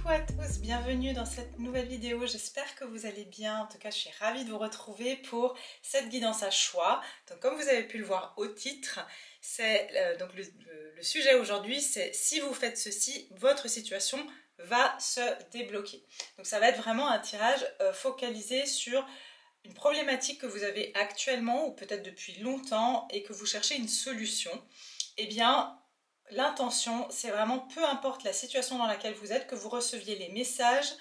Coucou à tous, bienvenue dans cette nouvelle vidéo, j'espère que vous allez bien. En tout cas, je suis ravie de vous retrouver pour cette guidance à choix. Donc comme vous avez pu le voir au titre, c'est le sujet aujourd'hui, c'est si vous faites ceci, votre situation va se débloquer. Donc ça va être vraiment un tirage focalisé sur une problématique que vous avez actuellement ou peut-être depuis longtemps et que vous cherchez une solution. Eh bien, l'intention, c'est vraiment peu importe la situation dans laquelle vous êtes, que vous receviez les messages,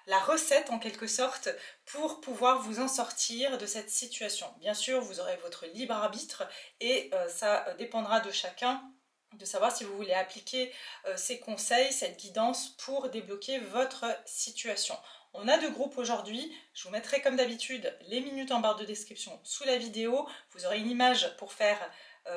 la recette en quelque sorte, pour pouvoir vous en sortir de cette situation. Bien sûr, vous aurez votre libre arbitre et ça dépendra de chacun de savoir si vous voulez appliquer ces conseils, cette guidance pour débloquer votre situation. On a deux groupes aujourd'hui, je vous mettrai comme d'habitude les minutes en barre de description sous la vidéo, vous aurez une image pour faire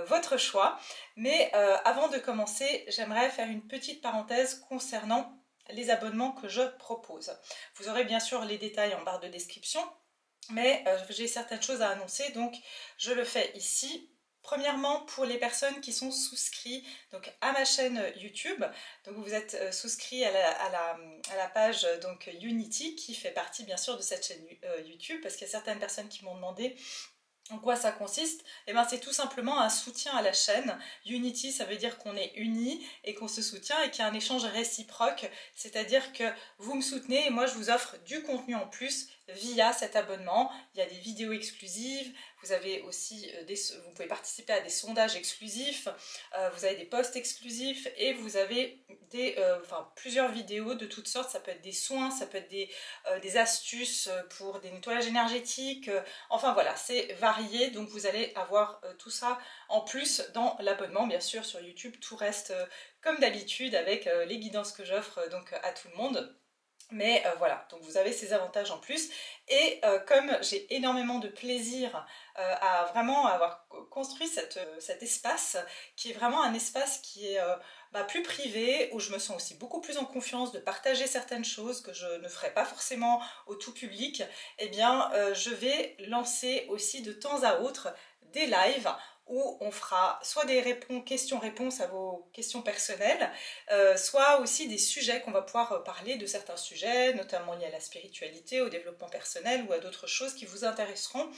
votre choix. Mais avant de commencer, j'aimerais faire une petite parenthèse concernant les abonnements que je propose. Vous aurez bien sûr les détails en barre de description, mais j'ai certaines choses à annoncer, donc je le fais ici. Premièrement, pour les personnes qui sont souscrits donc, à ma chaîne YouTube, donc vous êtes souscrit à la page donc, Unity, qui fait partie bien sûr de cette chaîne YouTube, parce qu'il y a certaines personnes qui m'ont demandé en quoi ça consiste. Eh bien, c'est tout simplement un soutien à la chaîne. Unity, ça veut dire qu'on est unis et qu'on se soutient et qu'il y a un échange réciproque, c'est-à-dire que vous me soutenez et moi je vous offre du contenu en plus via cet abonnement. Il y a des vidéos exclusives, vous avez aussi vous pouvez participer à des sondages exclusifs, vous avez des posts exclusifs et vous avez plusieurs vidéos de toutes sortes. Ça peut être des soins, ça peut être des astuces pour des nettoyages énergétiques, enfin voilà, c'est varié, donc vous allez avoir tout ça en plus dans l'abonnement. Bien sûr, sur YouTube, tout reste comme d'habitude avec les guidances que j'offre donc à tout le monde. Mais voilà, donc vous avez ces avantages en plus. Et comme j'ai énormément de plaisir à vraiment avoir construit cet espace, qui est vraiment un espace qui est plus privé, où je me sens aussi beaucoup plus en confiance de partager certaines choses que je ne ferai pas forcément au tout public, eh bien je vais lancer aussi de temps à autre des lives où on fera soit des questions-réponses à vos questions personnelles, soit aussi des sujets qu'on va pouvoir parler de certains sujets, notamment liés à la spiritualité, au développement personnel ou à d'autres choses qui vous intéresseront.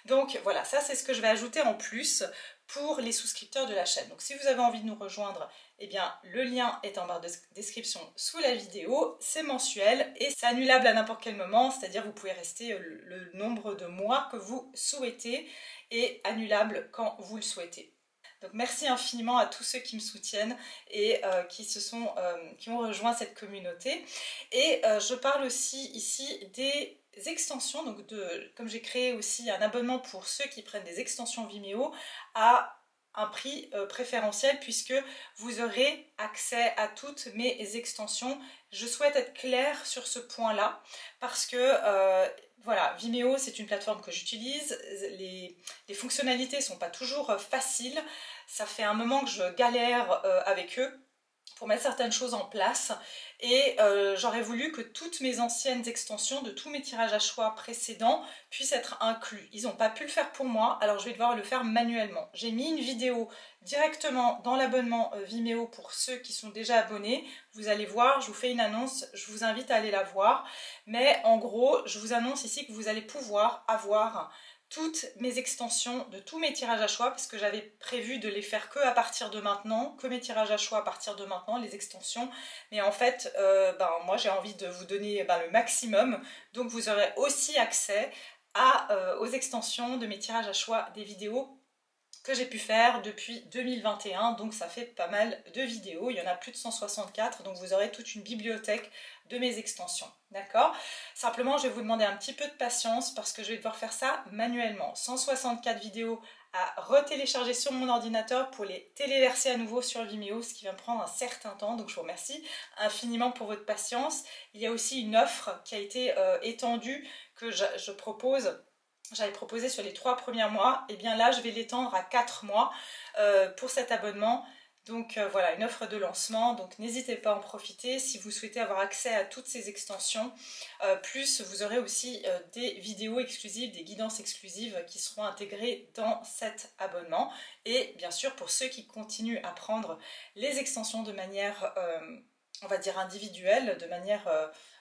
Donc voilà, ça c'est ce que je vais ajouter en plus pour les souscripteurs de la chaîne. Donc si vous avez envie de nous rejoindre, eh bien le lien est en barre de description sous la vidéo, c'est mensuel et c'est annulable à n'importe quel moment, c'est-à-dire vous pouvez rester le nombre de mois que vous souhaitez et annulable quand vous le souhaitez. Donc merci infiniment à tous ceux qui me soutiennent et qui ont rejoint cette communauté. Et je parle aussi ici des extensions, donc comme j'ai créé aussi un abonnement pour ceux qui prennent des extensions Vimeo à un prix préférentiel, puisque vous aurez accès à toutes mes extensions. Je souhaite être claire sur ce point-là parce que voilà, Vimeo c'est une plateforme que j'utilise, les fonctionnalités ne sont pas toujours faciles, ça fait un moment que je galère avec eux pour mettre certaines choses en place et j'aurais voulu que toutes mes anciennes extensions de tous mes tirages à choix précédents puissent être inclus. Ils n'ont pas pu le faire pour moi, alors je vais devoir le faire manuellement. J'ai mis une vidéo directement dans l'abonnement Vimeo pour ceux qui sont déjà abonnés. Vous allez voir, je vous fais une annonce, je vous invite à aller la voir. Mais en gros, je vous annonce ici que vous allez pouvoir avoir toutes mes extensions de tous mes tirages à choix, parce que j'avais prévu de les faire que à partir de maintenant, que mes tirages à choix à partir de maintenant, les extensions. Mais en fait, moi j'ai envie de vous donner le maximum, donc vous aurez aussi accès aux extensions de mes tirages à choix des vidéos que j'ai pu faire depuis 2021, donc ça fait pas mal de vidéos, il y en a plus de 164, donc vous aurez toute une bibliothèque de mes extensions, d'accord? Simplement, je vais vous demander un petit peu de patience parce que je vais devoir faire ça manuellement. 164 vidéos à retélécharger sur mon ordinateur pour les téléverser à nouveau sur Vimeo, ce qui va me prendre un certain temps, donc je vous remercie infiniment pour votre patience. Il y a aussi une offre qui a été étendue que je propose. J'avais proposé sur les 3 premiers mois, et bien là je vais l'étendre à 4 mois pour cet abonnement. Donc voilà, une offre de lancement, donc n'hésitez pas à en profiter si vous souhaitez avoir accès à toutes ces extensions. Plus vous aurez aussi des vidéos exclusives, des guidances exclusives qui seront intégrées dans cet abonnement. Et bien sûr pour ceux qui continuent à prendre les extensions de manière on va dire individuelle, de manière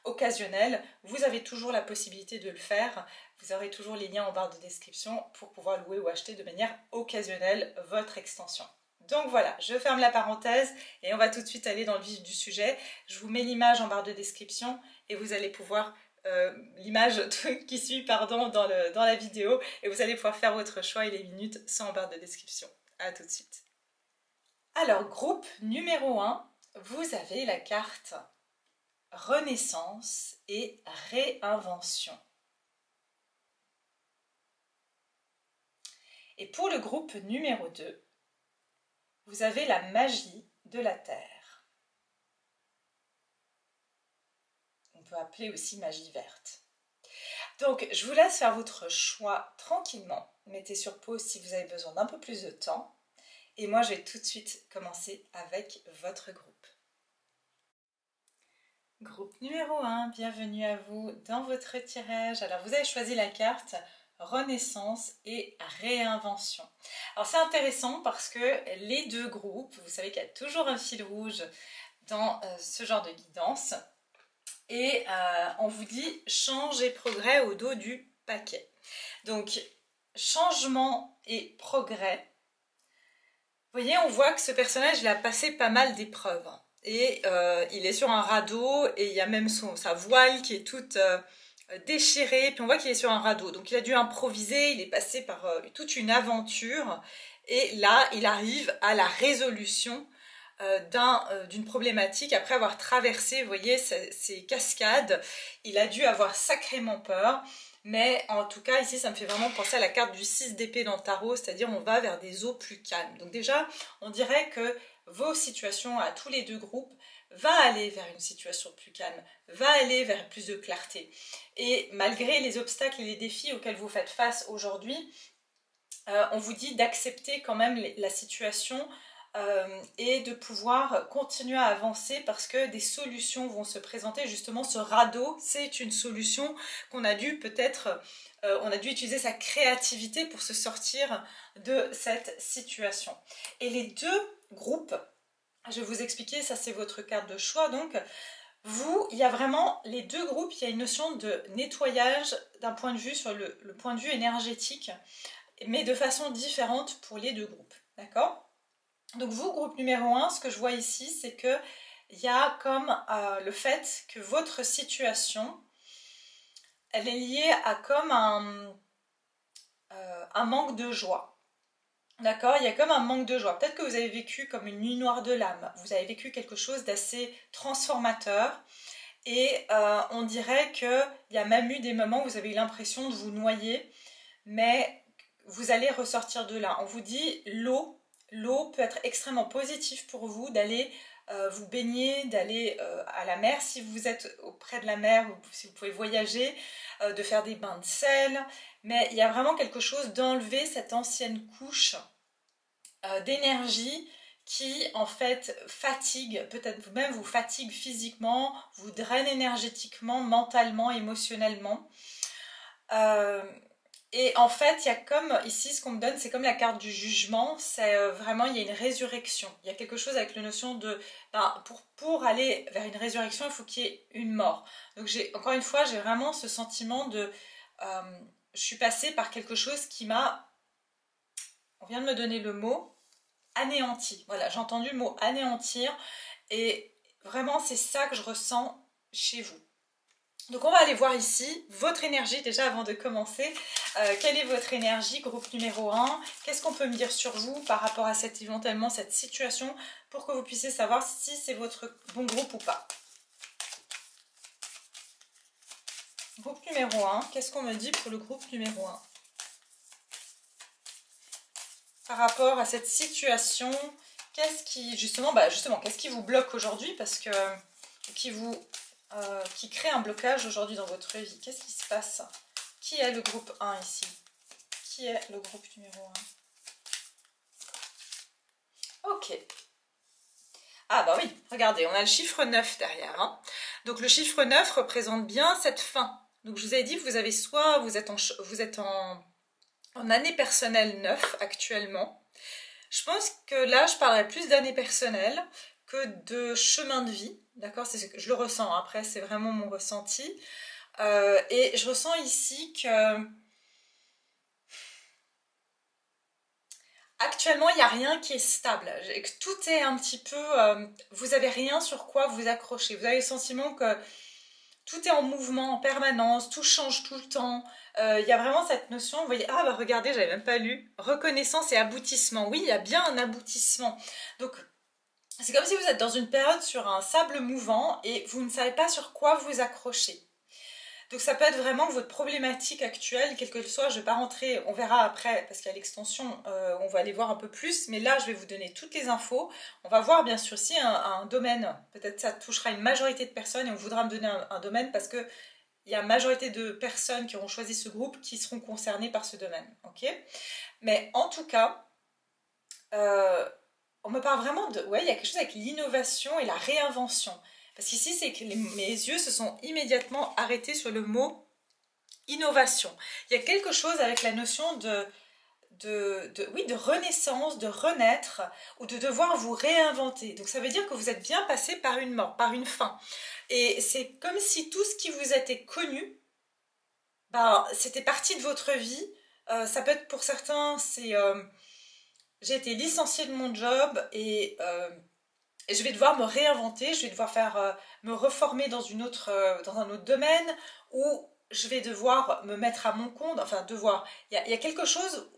occasionnelle, vous avez toujours la possibilité de le faire. Vous aurez toujours les liens en barre de description pour pouvoir louer ou acheter de manière occasionnelle votre extension. Donc voilà, je ferme la parenthèse et on va tout de suite aller dans le vif du sujet. Je vous mets l'image en barre de description et vous allez pouvoir, l'image qui suit pardon, dans la vidéo, et vous allez pouvoir faire votre choix et les minutes sont en barre de description. A tout de suite. Alors, groupe numéro 1, vous avez la carte Renaissance et Réinvention. Et pour le groupe numéro 2, vous avez la magie de la Terre. On peut appeler aussi magie verte. Donc, je vous laisse faire votre choix tranquillement. Mettez sur pause si vous avez besoin d'un peu plus de temps. Et moi, je vais tout de suite commencer avec votre groupe. Groupe numéro 1, bienvenue à vous dans votre tirage. Alors, vous avez choisi la carte Renaissance et Réinvention. Alors, c'est intéressant parce que les deux groupes, vous savez qu'il y a toujours un fil rouge dans ce genre de guidance. Et on vous dit change et progrès au dos du paquet. Donc, changement et progrès. Vous voyez, on voit que ce personnage, il a passé pas mal d'épreuves. Et il est sur un radeau et il y a même sa voile qui est toute déchirée. Puis on voit qu'il est sur un radeau. Donc il a dû improviser, il est passé par toute une aventure. Et là, il arrive à la résolution d'une problématique. Après avoir traversé, vous voyez, ces cascades, il a dû avoir sacrément peur. Mais en tout cas, ici, ça me fait vraiment penser à la carte du 6 d'épée dans le tarot, c'est-à-dire on va vers des eaux plus calmes. Donc déjà, on dirait que vos situations à tous les deux groupes va aller vers une situation plus calme, va aller vers plus de clarté. Et malgré les obstacles et les défis auxquels vous faites face aujourd'hui, on vous dit d'accepter quand même la situation et de pouvoir continuer à avancer parce que des solutions vont se présenter. Justement, ce radeau, c'est une solution qu'on a dû peut-être, on a dû utiliser sa créativité pour se sortir de cette situation. Et les deux groupes, je vais vous expliquer, ça c'est votre carte de choix, donc vous, il y a vraiment les deux groupes, il y a une notion de nettoyage d'un point de vue sur le point de vue énergétique, mais de façon différente pour les deux groupes, d'accord ? Donc vous, groupe numéro 1, ce que je vois ici, c'est qu'il y a comme le fait que votre situation, elle est liée à comme un manque de joie. D'accord, il y a comme un manque de joie. Peut-être que vous avez vécu comme une nuit noire de l'âme. Vous avez vécu quelque chose d'assez transformateur. Et on dirait qu'il y a même eu des moments où vous avez eu l'impression de vous noyer. Mais vous allez ressortir de là. On vous dit l'eau. L'eau peut être extrêmement positive pour vous, d'aller vous baigner, d'aller à la mer si vous êtes auprès de la mer, ou si vous pouvez voyager, de faire des bains de sel. Mais il y a vraiment quelque chose d'enlever cette ancienne couche d'énergie qui en fait fatigue, peut-être vous-même vous fatigue physiquement, vous draine énergétiquement, mentalement, émotionnellement. Et en fait, il y a comme, ici, ce qu'on me donne, c'est comme la carte du jugement, c'est vraiment, il y a une résurrection. Il y a quelque chose avec la notion de, pour aller vers une résurrection, il faut qu'il y ait une mort. Donc, encore une fois, j'ai vraiment ce sentiment de, je suis passée par quelque chose qui m'a, on vient de me donner le mot, anéanti. Voilà, j'ai entendu le mot anéantir, et vraiment, c'est ça que je ressens chez vous. Donc on va aller voir ici votre énergie déjà avant de commencer. Quelle est votre énergie, groupe numéro 1? Qu'est-ce qu'on peut me dire sur vous par rapport à éventuellement cette situation pour que vous puissiez savoir si c'est votre bon groupe ou pas. Groupe numéro 1, qu'est-ce qu'on me dit pour le groupe numéro 1? Par rapport à cette situation, qu'est-ce qui justement, qu'est-ce qui vous bloque aujourd'hui parce que qui crée un blocage aujourd'hui dans votre vie? Qu'est-ce qui se passe? Qui est le groupe 1 ici? Qui est le groupe numéro 1? Ok. Ah bah oui, regardez, on a le chiffre 9 derrière. Hein. Donc le chiffre 9 représente bien cette fin. Donc je vous ai dit, vous avez soit vous êtes en année personnelle 9 actuellement. Je pense que là, je parlerai plus d'année personnelle que de chemin de vie. d'accord? Je le ressens, après c'est vraiment mon ressenti. Et je ressens ici que actuellement il n'y a rien qui est stable, que tout est un petit peu... vous n'avez rien sur quoi vous accrocher, vous avez le sentiment que tout est en mouvement en permanence, tout change tout le temps. Il y a vraiment cette notion, vous voyez, ah bah regardez, j'avais même pas lu, reconnaissance et aboutissement. Oui, il y a bien un aboutissement. Donc c'est comme si vous êtes dans une période sur un sable mouvant et vous ne savez pas sur quoi vous accrocher. Donc ça peut être vraiment votre problématique actuelle, quelle que soit, je ne vais pas rentrer, on verra après, parce qu'il y a l'extension, on va aller voir un peu plus, mais là je vais vous donner toutes les infos. On va voir bien sûr si un domaine, peut-être ça touchera une majorité de personnes et on voudra me donner un domaine parce que il y a une majorité de personnes qui auront choisi ce groupe qui seront concernées par ce domaine, ok? Mais en tout cas, on me parle vraiment de... Ouais, il y a quelque chose avec l'innovation et la réinvention. Parce qu'ici, c'est que mes yeux se sont immédiatement arrêtés sur le mot innovation. Il y a quelque chose avec la notion oui, de renaissance, de renaître, ou de devoir vous réinventer. Donc ça veut dire que vous êtes bien passé par une mort, par une fin. Et c'est comme si tout ce qui vous était connu, ben, c'était partie de votre vie. Ça peut être pour certains, c'est... j'ai été licenciée de mon job et je vais devoir me réinventer, je vais devoir me reformer dans dans un autre domaine, ou je vais devoir me mettre à mon compte, enfin devoir. Il y a quelque chose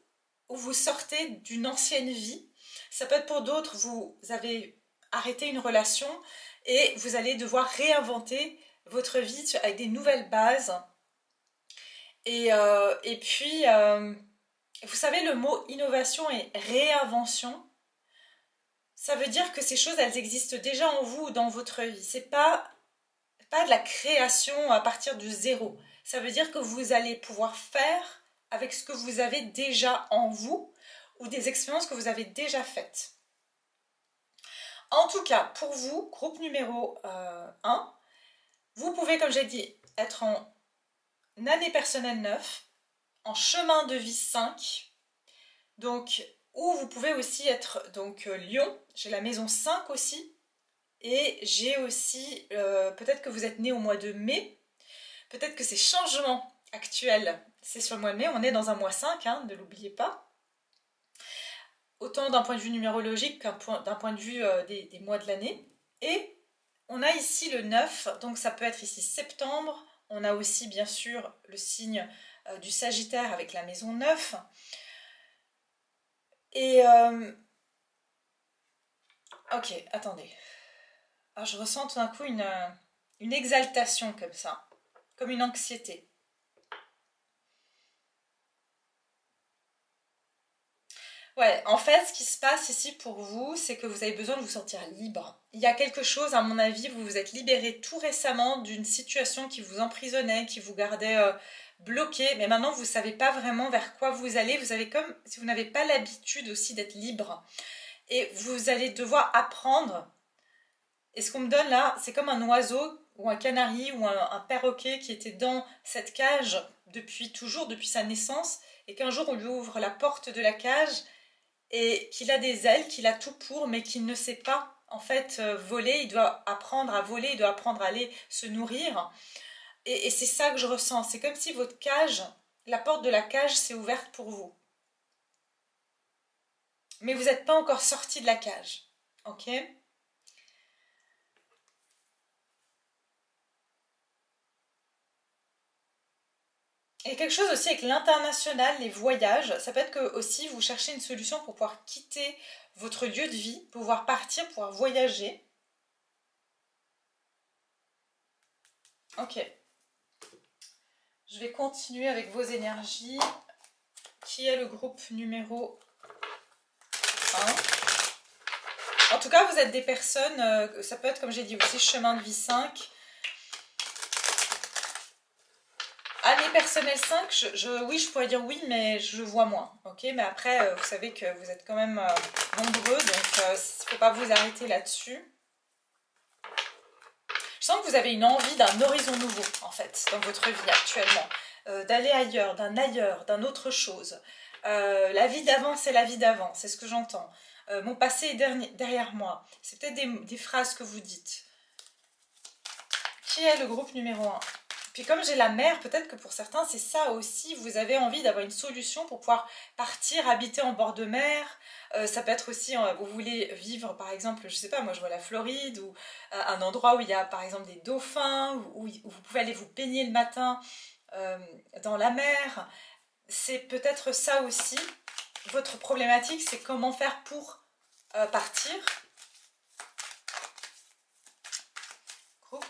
où vous sortez d'une ancienne vie. Ça peut être pour d'autres, vous avez arrêté une relation et vous allez devoir réinventer votre vie avec des nouvelles bases. Et puis, vous savez, le mot innovation et réinvention, ça veut dire que ces choses, elles existent déjà en vous ou dans votre vie. C'est pas de la création à partir du zéro. Ça veut dire que vous allez pouvoir faire avec ce que vous avez déjà en vous ou des expériences que vous avez déjà faites. En tout cas, pour vous, groupe numéro 1, vous pouvez, comme j'ai dit, être en année personnelle 9, en chemin de vie 5, donc, ou vous pouvez aussi être donc Lion, j'ai la maison 5 aussi, et j'ai aussi, peut-être que vous êtes né au mois de mai, peut-être que ces changements actuels, c'est sur le mois de mai, on est dans un mois 5, hein, ne l'oubliez pas. Autant d'un point de vue numérologique qu'un d'un point de vue des mois de l'année. Et on a ici le 9, donc ça peut être ici septembre. On a aussi bien sûr le signe du Sagittaire avec la maison 9. Et ok, attendez. Alors, je ressens tout d'un coup une exaltation comme ça, comme une anxiété. Ouais, en fait, ce qui se passe ici pour vous, c'est que vous avez besoin de vous sentir libre. Il y a quelque chose, à mon avis, vous vous êtes libéré tout récemment d'une situation qui vous emprisonnait, qui vous gardait bloqué, mais maintenant vous ne savez pas vraiment vers quoi vous allez. Vous avez comme si vous n'avez pas l'habitude aussi d'être libre. Et vous allez devoir apprendre. Et ce qu'on me donne là, c'est comme un oiseau ou un canari ou un perroquet qui était dans cette cage depuis toujours, depuis sa naissance, et qu'un jour on lui ouvre la porte de la cage et qu'il a des ailes, qu'il a tout pour, mais qu'il ne sait pas en fait voler. Il doit apprendre à voler, il doit apprendre à aller se nourrir. Et c'est ça que je ressens. C'est comme si votre cage, la porte de la cage s'est ouverte pour vous. Mais vous n'êtes pas encore sorti de la cage. Ok ? Il y a quelque chose aussi avec l'international, les voyages. Ça peut être que aussi vous cherchez une solution pour pouvoir quitter votre lieu de vie, pouvoir partir, pouvoir voyager. Ok. Je vais continuer avec vos énergies. Qui est le groupe numéro 1? En tout cas, vous êtes des personnes, ça peut être comme j'ai dit aussi chemin de vie 5. Année personnelle 5, oui, je pourrais dire oui, mais je vois moins. Ok, mais après, vous savez que vous êtes quand même nombreux, donc il ne faut pas vous arrêter là-dessus. Je sens que vous avez une envie d'un horizon nouveau, en fait, dans votre vie actuellement. D'aller ailleurs, d'un autre chose. La vie d'avant, c'est la vie d'avant, c'est ce que j'entends. Mon passé est derrière moi. C'est peut-être des phrases que vous dites. qui est le groupe numéro 1? Puis comme j'ai la mer, peut-être que pour certains c'est ça aussi, vous avez envie d'avoir une solution pour pouvoir partir, habiter en bord de mer. Ça peut être aussi, vous voulez vivre par exemple, je sais pas, moi je vois la Floride, ou un endroit où il y a par exemple des dauphins, où vous pouvez aller vous baigner le matin dans la mer. C'est peut-être ça aussi, votre problématique, c'est comment faire pour partir. Groupe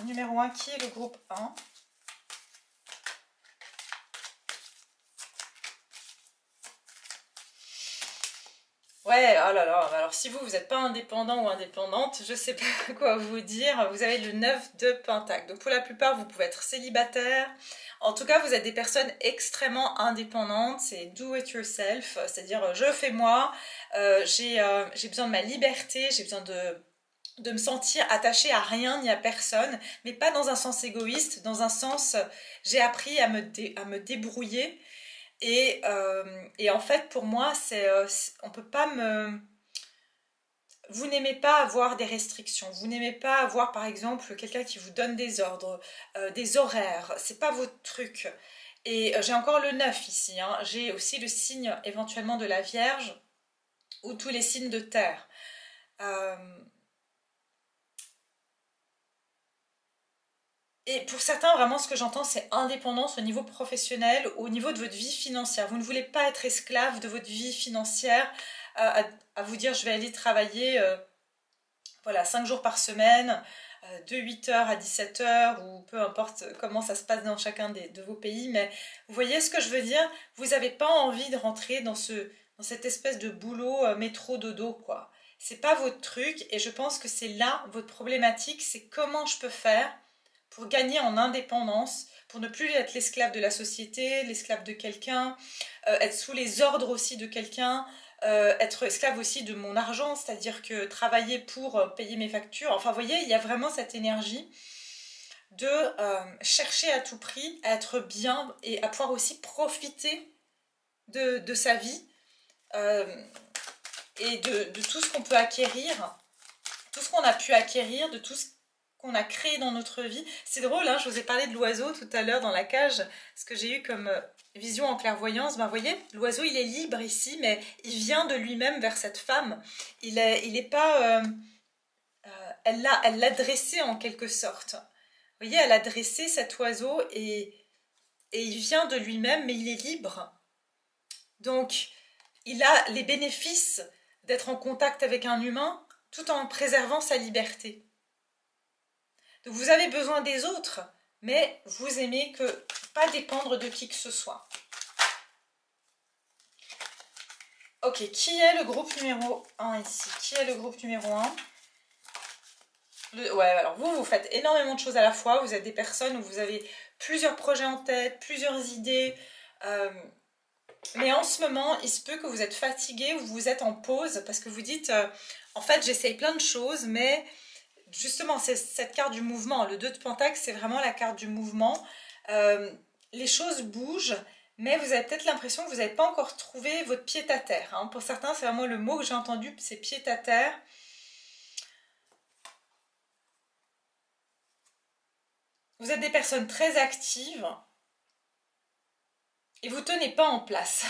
numéro 1, qui est le groupe 1? Ouais, oh là là, alors si vous n'êtes pas indépendant ou indépendante, je sais pas quoi vous dire, vous avez le 9 de Pentacle. Donc pour la plupart, vous pouvez être célibataire. En tout cas, vous êtes des personnes extrêmement indépendantes, c'est do it yourself, c'est-à-dire je fais moi, j'ai besoin de ma liberté, j'ai besoin de me sentir attachée à rien ni à personne, mais pas dans un sens égoïste, dans un sens j'ai appris à me débrouiller. Et en fait, pour moi, on peut pas me... Vous n'aimez pas avoir des restrictions, vous n'aimez pas avoir, par exemple, quelqu'un qui vous donne des ordres, des horaires, c'est pas votre truc. Et j'ai encore le 9 ici, hein. J'ai aussi le signe éventuellement de la Vierge, ou tous les signes de terre. Et pour certains, vraiment, ce que j'entends, c'est indépendance au niveau professionnel, au niveau de votre vie financière. Vous ne voulez pas être esclave de votre vie financière, à vous dire je vais aller travailler voilà, 5 jours par semaine, de 8 heures à 17 heures, ou peu importe comment ça se passe dans chacun de vos pays. Mais vous voyez ce que je veux dire? Vous n'avez pas envie de rentrer dans cette espèce de boulot métro dodo, quoi. C'est pas votre truc, et je pense que c'est là votre problématique, c'est comment je peux faire pour gagner en indépendance, pour ne plus être l'esclave de la société, l'esclave de quelqu'un, être sous les ordres aussi de quelqu'un, être esclave aussi de mon argent, c'est-à-dire que travailler pour payer mes factures. Enfin, vous voyez, il y a vraiment cette énergie de chercher à tout prix à être bien et à pouvoir aussi profiter de sa vie et de tout ce qu'on peut acquérir, tout ce qu'on a pu acquérir, de tout ce qu'on a créé dans notre vie. C'est drôle, hein, je vous ai parlé de l'oiseau tout à l'heure dans la cage, ce que j'ai eu comme vision en clairvoyance. Ben, vous voyez, l'oiseau il est libre ici, mais il vient de lui-même vers cette femme. Il est pas... elle l'a dressé en quelque sorte. Vous voyez, elle a dressé cet oiseau et il vient de lui-même, mais il est libre. Donc, il a les bénéfices d'être en contact avec un humain tout en préservant sa liberté. Donc vous avez besoin des autres, mais vous aimez que pas dépendre de qui que ce soit. Ok, qui est le groupe numéro 1 ici? Qui est le groupe numéro 1? Ouais, alors vous faites énormément de choses à la fois, vous êtes des personnes où vous avez plusieurs projets en tête, plusieurs idées, mais en ce moment, il se peut que vous êtes fatigué ou vous êtes en pause parce que vous dites, en fait j'essaye plein de choses, mais... Justement, c'est cette carte du mouvement. Le 2 de Pentacle, c'est vraiment la carte du mouvement. Les choses bougent, mais vous avez peut-être l'impression que vous n'avez pas encore trouvé votre pied-à-terre. Hein. Pour certains, c'est vraiment le mot que j'ai entendu, c'est pied-à-terre. Vous êtes des personnes très actives et vous ne tenez pas en place.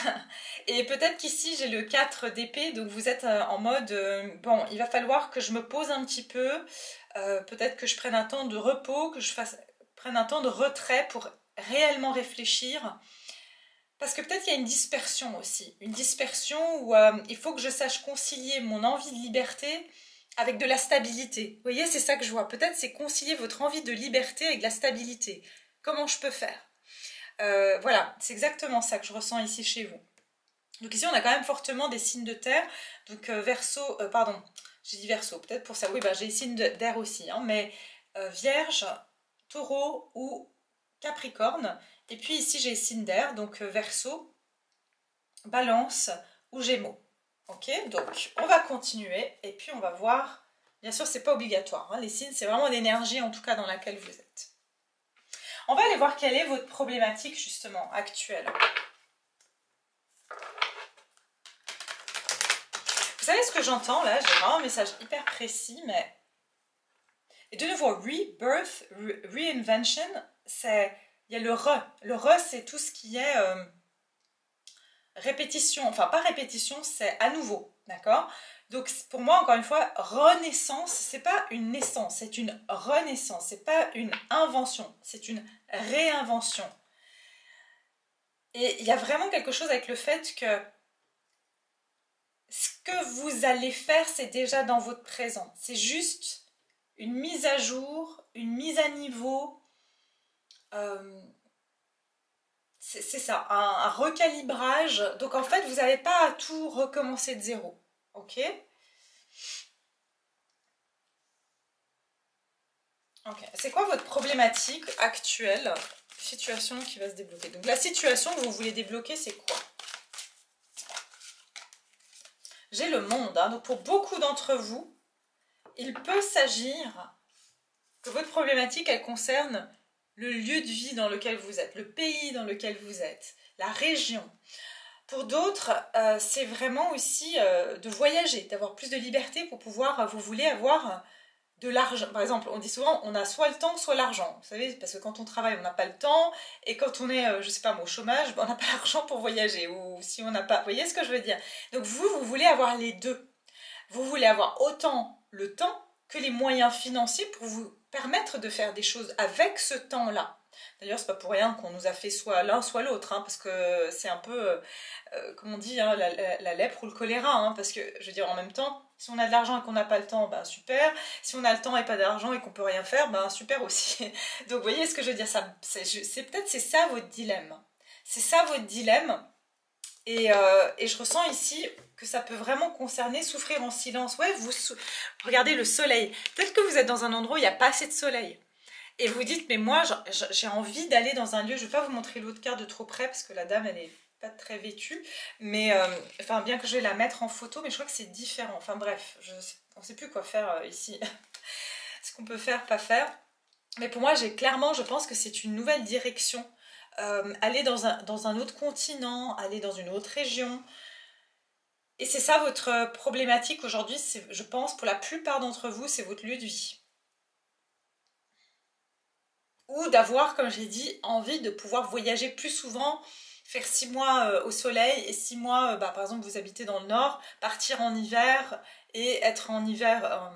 Et peut-être qu'ici, j'ai le 4 d'épée, donc vous êtes en mode, bon, il va falloir que je me pose un petit peu, peut-être que je prenne un temps de repos, que prenne un temps de retrait pour réellement réfléchir. Parce que peut-être qu'il y a une dispersion aussi, une dispersion où il faut que je sache concilier mon envie de liberté avec de la stabilité. Vous voyez, c'est ça que je vois. Peut-être c'est concilier votre envie de liberté avec de la stabilité. Comment je peux faire? Voilà, c'est exactement ça que je ressens ici chez vous. Donc ici, on a quand même fortement des signes de terre. Donc Verseau, pardon, j'ai dit Verseau, peut-être pour ça. Oui, bah, j'ai des signes d'air aussi, hein, mais Vierge, Taureau ou Capricorne. Et puis ici, j'ai les signes d'air, donc Verseau, Balance ou Gémeaux. Ok, donc on va continuer et puis on va voir. Bien sûr, c'est pas obligatoire. Hein, les signes, c'est vraiment l'énergie en tout cas dans laquelle vous êtes. On va aller voir quelle est votre problématique justement actuelle. Vous savez ce que j'entends là? J'ai vraiment un message hyper précis, mais Et de nouveau, rebirth, reinvention, il y a le re. Le re, c'est tout ce qui est répétition. Enfin, pas répétition, c'est à nouveau. D'accord? Donc, pour moi, encore une fois, renaissance, c'est pas une naissance, c'est une renaissance. C'est pas une invention, c'est une réinvention. Et il y a vraiment quelque chose avec le fait que ce que vous allez faire, c'est déjà dans votre présent. C'est juste une mise à jour, une mise à niveau. C'est ça, un recalibrage. Donc en fait, vous n'avez pas à tout recommencer de zéro. Ok? Ok. C'est quoi votre problématique actuelle? Situation qui va se débloquer. Donc la situation que vous voulez débloquer, c'est quoi? J'ai le monde. Hein. Donc pour beaucoup d'entre vous, il peut s'agir que votre problématique, elle concerne le lieu de vie dans lequel vous êtes, le pays dans lequel vous êtes, la région. Pour d'autres, c'est vraiment aussi de voyager, d'avoir plus de liberté pour pouvoir, vous voulez avoir de l'argent. Par exemple, on dit souvent, on a soit le temps, soit l'argent. Vous savez, parce que quand on travaille, on n'a pas le temps, et quand on est, je sais pas, au chômage, on n'a pas l'argent pour voyager, ou si on n'a pas... Vous voyez ce que je veux dire? Donc vous voulez avoir les deux. Vous voulez avoir autant le temps que les moyens financiers pour vous permettre de faire des choses avec ce temps-là. D'ailleurs, c'est pas pour rien qu'on nous a fait soit l'un soit l'autre, hein, parce que c'est un peu, comme on dit, hein, la lèpre ou le choléra, hein, parce que, je veux dire, en même temps, si on a de l'argent et qu'on n'a pas le temps, ben super. Si on a le temps et pas d'argent et qu'on peut rien faire, ben super aussi. Donc, vous voyez ce que je veux dire, peut-être c'est ça votre dilemme. C'est ça votre dilemme. Et je ressens ici que ça peut vraiment concerner souffrir en silence. Ouais, regardez le soleil. Peut-être que vous êtes dans un endroit où il n'y a pas assez de soleil. Et vous dites, mais moi, j'ai envie d'aller dans un lieu. Je ne vais pas vous montrer l'autre carte de trop près parce que la dame, elle n'est pas très vêtue. Mais, enfin, bien que je vais la mettre en photo, mais je crois que c'est différent. Enfin, bref, on ne sait plus quoi faire ici. Ce qu'on peut faire, pas faire. Mais pour moi, clairement, je pense que c'est une nouvelle direction. Aller dans un autre continent, aller dans une autre région. Et c'est ça votre problématique aujourd'hui, je pense, pour la plupart d'entre vous, c'est votre lieu de vie. Ou d'avoir, comme j'ai dit, envie de pouvoir voyager plus souvent, faire 6 mois au soleil et 6 mois, par exemple, vous habitez dans le nord, partir en hiver et être en hiver,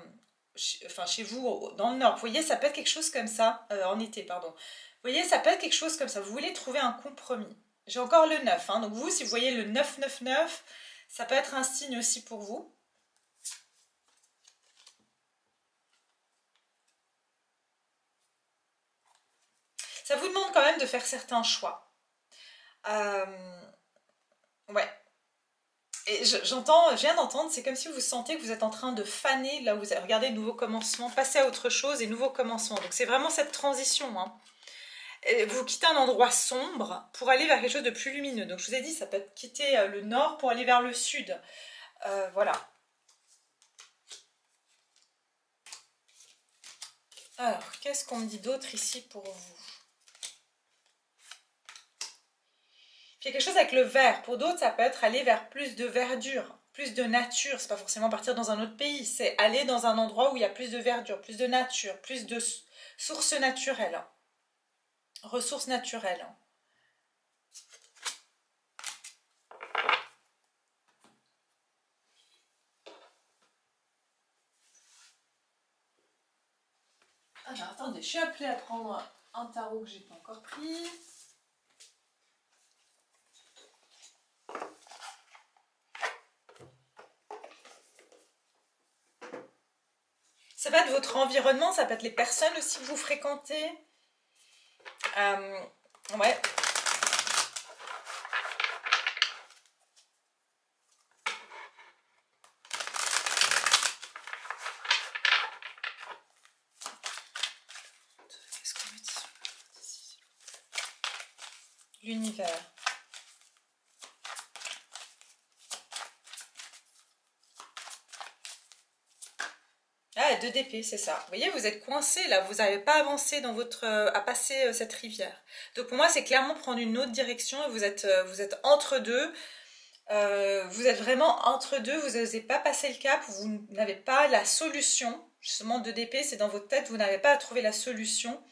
chez vous, dans le nord. Vous voyez, ça peut être quelque chose comme ça, en été, pardon. Vous voyez, ça peut être quelque chose comme ça. Vous voulez trouver un compromis. J'ai encore le 9. Hein, donc vous, si vous voyez le 999, ça peut être un signe aussi pour vous. Ça vous demande quand même de faire certains choix. Ouais. Et je viens d'entendre, c'est comme si vous sentez que vous êtes en train de faner, là où vous regardez nouveau commencement, passer à autre chose et nouveau commencement. Donc c'est vraiment cette transition. Hein. Vous quittez un endroit sombre pour aller vers quelque chose de plus lumineux. Donc je vous ai dit, ça peut être quitter le nord pour aller vers le sud. Voilà. Alors, qu'est-ce qu'on me dit d'autre ici pour vous? Il y a quelque chose avec le vert. Pour d'autres, ça peut être aller vers plus de verdure, plus de nature. C'est pas forcément partir dans un autre pays. C'est aller dans un endroit où il y a plus de verdure, plus de nature, plus de sources naturelles. Ressources naturelles. Alors, attendez, je suis appelée à prendre un tarot que j'ai pas encore pris. Ça peut être votre environnement, ça peut être les personnes aussi que vous fréquentez. Ouais. Qu'est-ce qu'on me dit? L'univers. Ah, 2 d'épée, c'est ça. Vous voyez, vous êtes coincé là, vous n'avez pas avancé dans à passer cette rivière. Donc pour moi, c'est clairement prendre une autre direction et vous êtes entre deux. Vous êtes vraiment entre deux, vous n'osez pas passer le cap, vous n'avez pas la solution. justement 2 d'épée, c'est dans votre tête, vous n'avez pas à trouver la solution.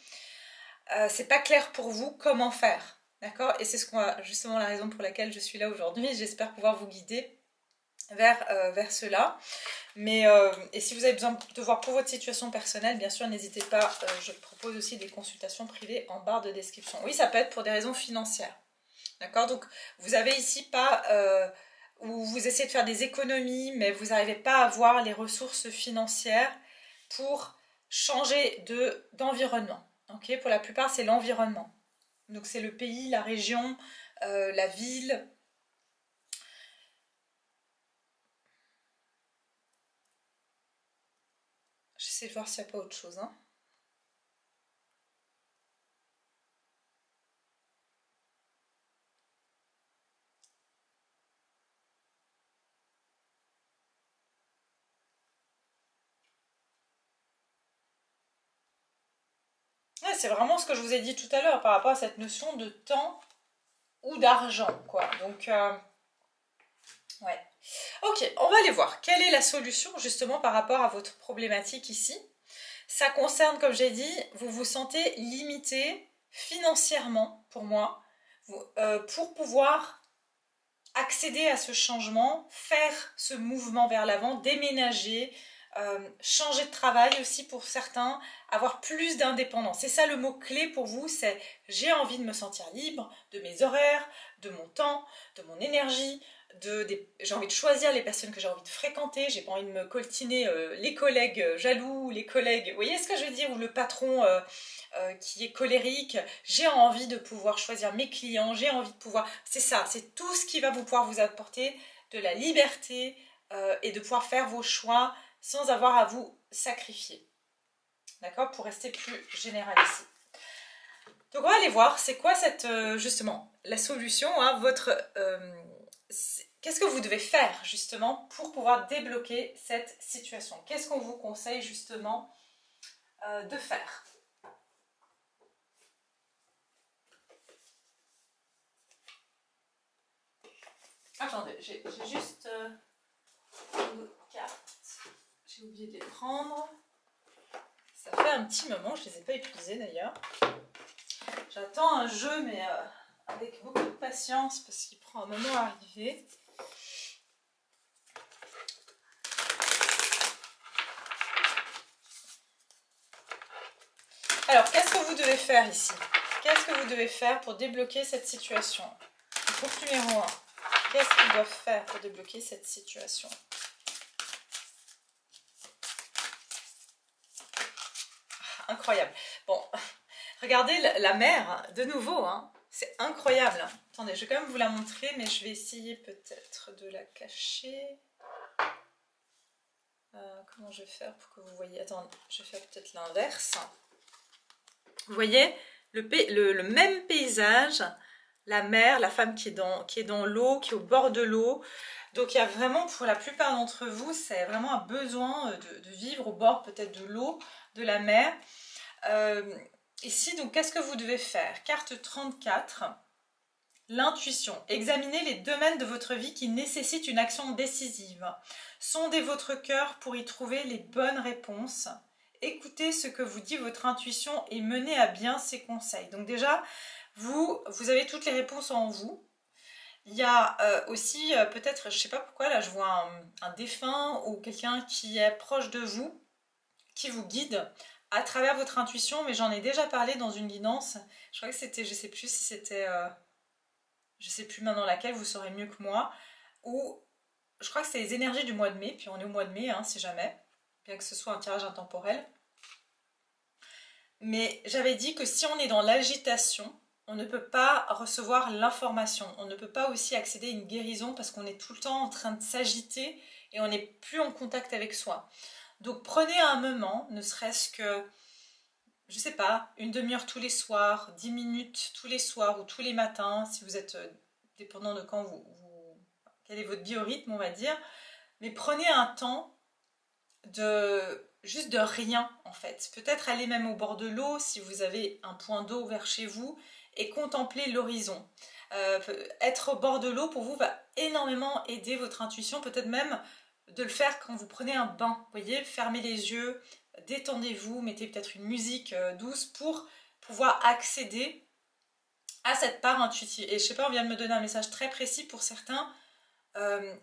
C'est pas clair pour vous comment faire. D'accord? Et c'est justement la raison pour laquelle je suis là aujourd'hui. J'espère pouvoir vous guider vers cela. Mais et si vous avez besoin de voir pour votre situation personnelle, bien sûr, n'hésitez pas. Je propose aussi des consultations privées en barre de description. Oui, ça peut être pour des raisons financières. D'accord? Donc, vous avez ici pas... où vous essayez de faire des économies, mais vous n'arrivez pas à avoir les ressources financières pour changer d'environnement. Okay? Pour la plupart, c'est l'environnement. Donc, c'est le pays, la région, la ville. J'essaie de voir s'il n'y a pas autre chose. Hein. Ouais, c'est vraiment ce que je vous ai dit tout à l'heure par rapport à cette notion de temps ou d'argent, quoi. Donc, ouais. Ok, on va aller voir. Quelle est la solution justement par rapport à votre problématique ici? Ça concerne, comme j'ai dit, vous vous sentez limité financièrement, pour moi, pour pouvoir accéder à ce changement, faire ce mouvement vers l'avant, déménager, changer de travail aussi pour certains, avoir plus d'indépendance. C'est ça le mot-clé pour vous, c'est j'ai envie de me sentir libre de mes horaires, de mon temps, de mon énergie, j'ai envie de choisir les personnes que j'ai envie de fréquenter, j'ai pas envie de me coltiner les collègues jaloux, les collègues, vous voyez ce que je veux dire, ou le patron qui est colérique, j'ai envie de pouvoir choisir mes clients, j'ai envie de pouvoir, c'est ça, c'est tout ce qui va pouvoir vous apporter de la liberté et de pouvoir faire vos choix sans avoir à vous sacrifier, d'accord, pour rester plus général ici. Donc on va aller voir, c'est quoi cette, justement, la solution, hein, qu'est-ce que vous devez faire justement pour pouvoir débloquer cette situation? Qu'est-ce qu'on vous conseille justement de faire? Attendez, j'ai juste une carte, j'ai oublié de les prendre. Ça fait un petit moment, je ne les ai pas utilisées d'ailleurs. J'attends un jeu, mais avec beaucoup de patience parce qu'il prend un moment à arriver. Alors, qu'est-ce que vous devez faire ici? Qu'est-ce que vous devez faire pour débloquer cette situation? Groupe numéro 1. Qu'est-ce qu'ils doivent faire pour débloquer cette situation? Incroyable. Bon, regardez la mer, de nouveau, hein. C'est incroyable. Attendez, je vais quand même vous la montrer, mais je vais essayer peut-être de la cacher. Comment je vais faire pour que vous voyez? Attendez, je vais faire peut-être l'inverse. Vous voyez, le même paysage, la mer, la femme qui est dans l'eau, qui est au bord de l'eau. Donc il y a vraiment, pour la plupart d'entre vous, c'est vraiment un besoin de vivre au bord peut-être de l'eau, de la mer. Ici, donc, qu'est-ce que vous devez faire? Carte 34, l'intuition. Examinez les domaines de votre vie qui nécessitent une action décisive. Sondez votre cœur pour y trouver les bonnes réponses. Écoutez ce que vous dit votre intuition et menez à bien ses conseils. Donc déjà, vous avez toutes les réponses en vous. Il y a aussi, peut-être, je ne sais pas pourquoi, là je vois un défunt ou quelqu'un qui est proche de vous, qui vous guide à travers votre intuition, mais j'en ai déjà parlé dans une guidance. Je crois que c'était, je sais plus si c'était, je sais plus maintenant laquelle, vous saurez mieux que moi, ou je crois que c'est les énergies du mois de mai, puis on est au mois de mai, hein, si jamais, bien que ce soit un tirage intemporel. Mais j'avais dit que si on est dans l'agitation, on ne peut pas recevoir l'information, on ne peut pas aussi accéder à une guérison parce qu'on est tout le temps en train de s'agiter et on n'est plus en contact avec soi. Donc prenez un moment, ne serait-ce que, je sais pas, une demi-heure tous les soirs, 10 minutes tous les soirs ou tous les matins, si vous êtes dépendant de quand quel est votre biorhythme, on va dire, mais prenez un temps juste de rien en fait. Peut-être aller même au bord de l'eau si vous avez un point d'eau vers chez vous et contempler l'horizon. Être au bord de l'eau pour vous va énormément aider votre intuition, peut-être même de le faire quand vous prenez un bain, vous voyez, fermez les yeux, détendez-vous, mettez peut-être une musique douce pour pouvoir accéder à cette part intuitive. Et je sais pas, on vient de me donner un message très précis pour certains.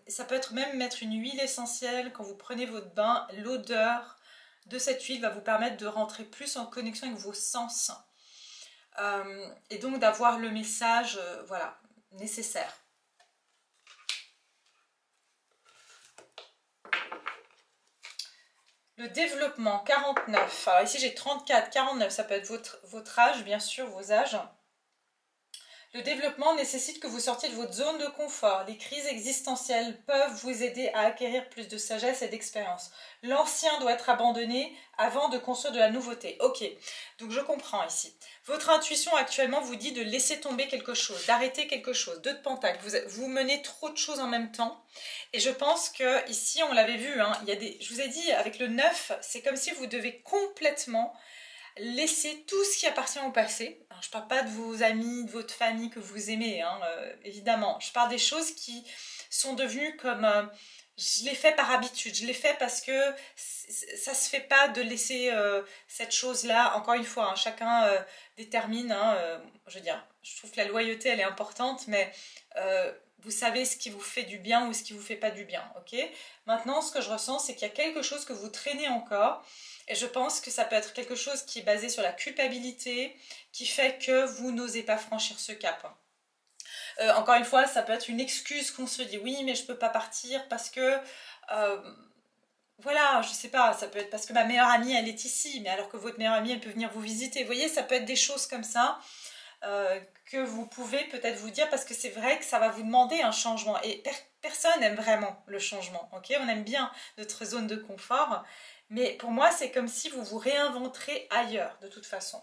Ça peut être même mettre une huile essentielle quand vous prenez votre bain. L'odeur de cette huile va vous permettre de rentrer plus en connexion avec vos sens. Et donc d'avoir le message voilà, nécessaire. Le développement, 49. Alors ici j'ai 34, 49, ça peut être votre âge, bien sûr, vos âges. Le développement nécessite que vous sortiez de votre zone de confort. Les crises existentielles peuvent vous aider à acquérir plus de sagesse et d'expérience. L'ancien doit être abandonné avant de construire de la nouveauté. Ok, donc je comprends ici. Votre intuition actuellement vous dit de laisser tomber quelque chose, d'arrêter quelque chose. 2 de pentacle, vous menez trop de choses en même temps. Et je pense que ici, on l'avait vu, hein, je vous ai dit, avec le 9, c'est comme si vous devez complètement laissez tout ce qui appartient au passé. Alors, je ne parle pas de vos amis, de votre famille que vous aimez, hein, évidemment. Je parle des choses qui sont devenues comme... je l'ai fait par habitude, je l'ai fait parce que ça ne se fait pas de laisser cette chose-là. Encore une fois, hein, chacun détermine. Hein, je veux dire, je trouve que la loyauté, elle est importante, mais... vous savez ce qui vous fait du bien ou ce qui vous fait pas du bien, ok? Maintenant, ce que je ressens, c'est qu'il y a quelque chose que vous traînez encore. Et je pense que ça peut être quelque chose qui est basé sur la culpabilité, qui fait que vous n'osez pas franchir ce cap. Encore une fois, ça peut être une excuse qu'on se dit, oui, mais je peux pas partir parce que... voilà, je sais pas, ça peut être parce que ma meilleure amie, elle est ici, mais alors que votre meilleure amie, elle peut venir vous visiter. Vous voyez, ça peut être des choses comme ça que vous pouvez peut-être vous dire, parce que c'est vrai que ça va vous demander un changement. Et personne n'aime vraiment le changement, ok? On aime bien notre zone de confort. Mais pour moi, c'est comme si vous vous réinventerez ailleurs, de toute façon.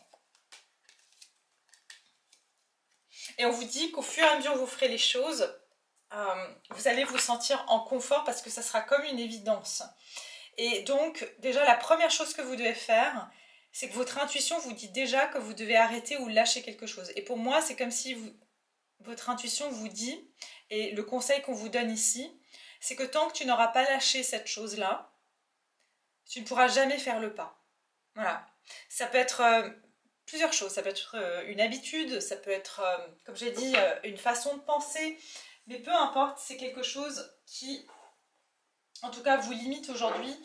Et on vous dit qu'au fur et à mesure que vous ferez les choses, vous allez vous sentir en confort parce que ça sera comme une évidence. Et donc, déjà, la première chose que vous devez faire, c'est que votre intuition vous dit déjà que vous devez arrêter ou lâcher quelque chose. Et pour moi, c'est comme si votre intuition vous dit, et le conseil qu'on vous donne ici, c'est que tant que tu n'auras pas lâché cette chose-là, tu ne pourras jamais faire le pas. Voilà. Ça peut être plusieurs choses. Ça peut être une habitude, ça peut être, comme j'ai dit, une façon de penser. Mais peu importe, c'est quelque chose qui, en tout cas, vous limite aujourd'hui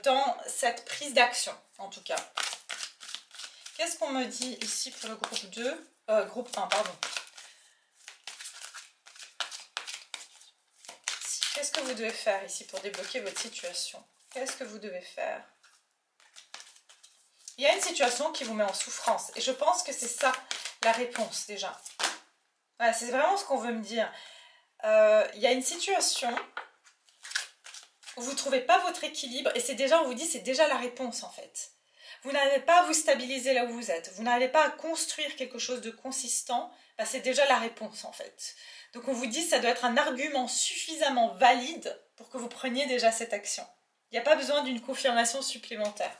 dans cette prise d'action, en tout cas. Qu'est-ce qu'on me dit ici pour le groupe 2 groupe 1, pardon. Qu'est-ce que vous devez faire ici pour débloquer votre situation? Qu'est-ce que vous devez faire? Il y a une situation qui vous met en souffrance. Et je pense que c'est ça la réponse déjà. Voilà, c'est vraiment ce qu'on veut me dire. Il y a une situation où vous ne trouvez pas votre équilibre. Et c'est déjà, on vous dit, c'est déjà la réponse en fait. Vous n'arrivez pas à vous stabiliser là où vous êtes. Vous n'arrivez pas à construire quelque chose de consistant. Ben, c'est déjà la réponse en fait. Donc on vous dit, ça doit être un argument suffisamment valide pour que vous preniez déjà cette action. Il n'y a pas besoin d'une confirmation supplémentaire.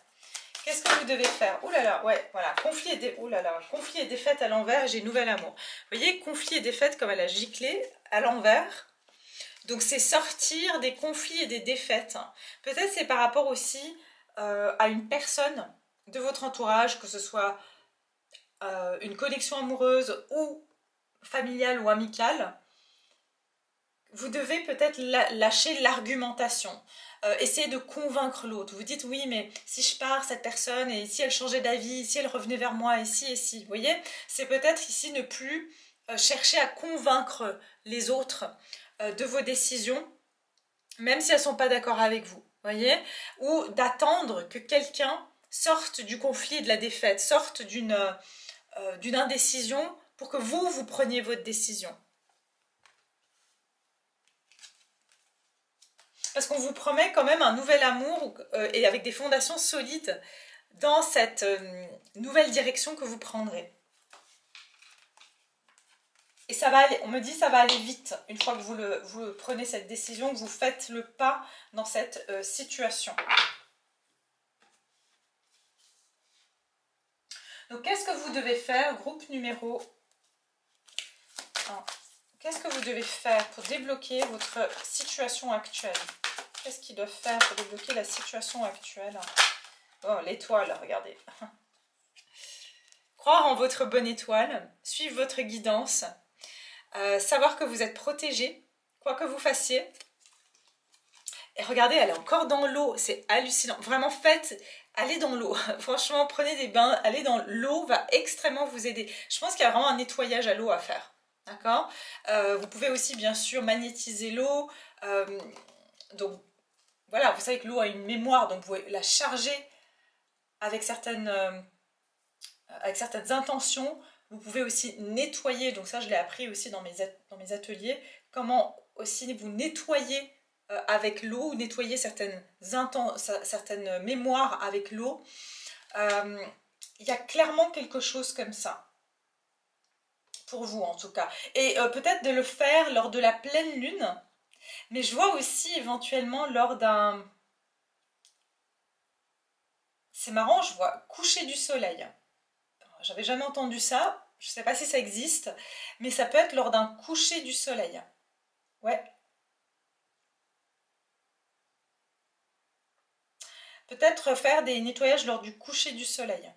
Qu'est-ce que vous devez faire? Ouh là là, ouais, voilà, conflit et défaite à l'envers, j'ai nouvel amour. Vous voyez, conflit et défaite comme elle a giclé à l'envers. Donc c'est sortir des conflits et des défaites. Peut-être c'est par rapport aussi à une personne de votre entourage, que ce soit une connexion amoureuse ou familiale ou amicale. Vous devez peut-être lâcher l'argumentation. Essayez de convaincre l'autre. Vous dites oui, mais si je pars, cette personne, et si elle changeait d'avis, si elle revenait vers moi, et si, vous voyez, c'est peut-être ici ne plus chercher à convaincre les autres de vos décisions, même si elles ne sont pas d'accord avec vous, voyez, ou d'attendre que quelqu'un sorte du conflit et de la défaite, sorte d'une indécision pour que vous preniez votre décision. Parce qu'on vous promet quand même un nouvel amour et avec des fondations solides dans cette nouvelle direction que vous prendrez. Et ça va aller, on me dit ça va aller vite une fois que vous prenez cette décision, que vous faites le pas dans cette situation. Donc qu'est-ce que vous devez faire, groupe numéro 1? Qu'est-ce que vous devez faire pour débloquer votre situation actuelle? Qu'est-ce qu'ils doivent faire pour débloquer la situation actuelle? Oh, l'étoile, regardez. Croire en votre bonne étoile, suivre votre guidance, savoir que vous êtes protégé, quoi que vous fassiez. Et regardez, elle est encore dans l'eau, c'est hallucinant. Vraiment, faites, allez dans l'eau. Franchement, prenez des bains, allez dans l'eau, va extrêmement vous aider. Je pense qu'il y a vraiment un nettoyage à l'eau à faire. D'accord. Vous pouvez aussi, bien sûr, magnétiser l'eau. Donc, voilà, vous savez que l'eau a une mémoire, donc vous pouvez la charger avec certaines intentions. Vous pouvez aussi nettoyer, donc ça, je l'ai appris aussi dans mes ateliers, comment aussi vous nettoyer avec l'eau, ou nettoyer certaines mémoires avec l'eau. Il y a clairement quelque chose comme ça, pour vous en tout cas. Et peut-être de le faire lors de la pleine lune, mais je vois aussi éventuellement lors d'un... C'est marrant, je vois coucher du soleil. J'avais jamais entendu ça, je ne sais pas si ça existe, mais ça peut être lors d'un coucher du soleil. Ouais. Peut-être faire des nettoyages lors du coucher du soleil.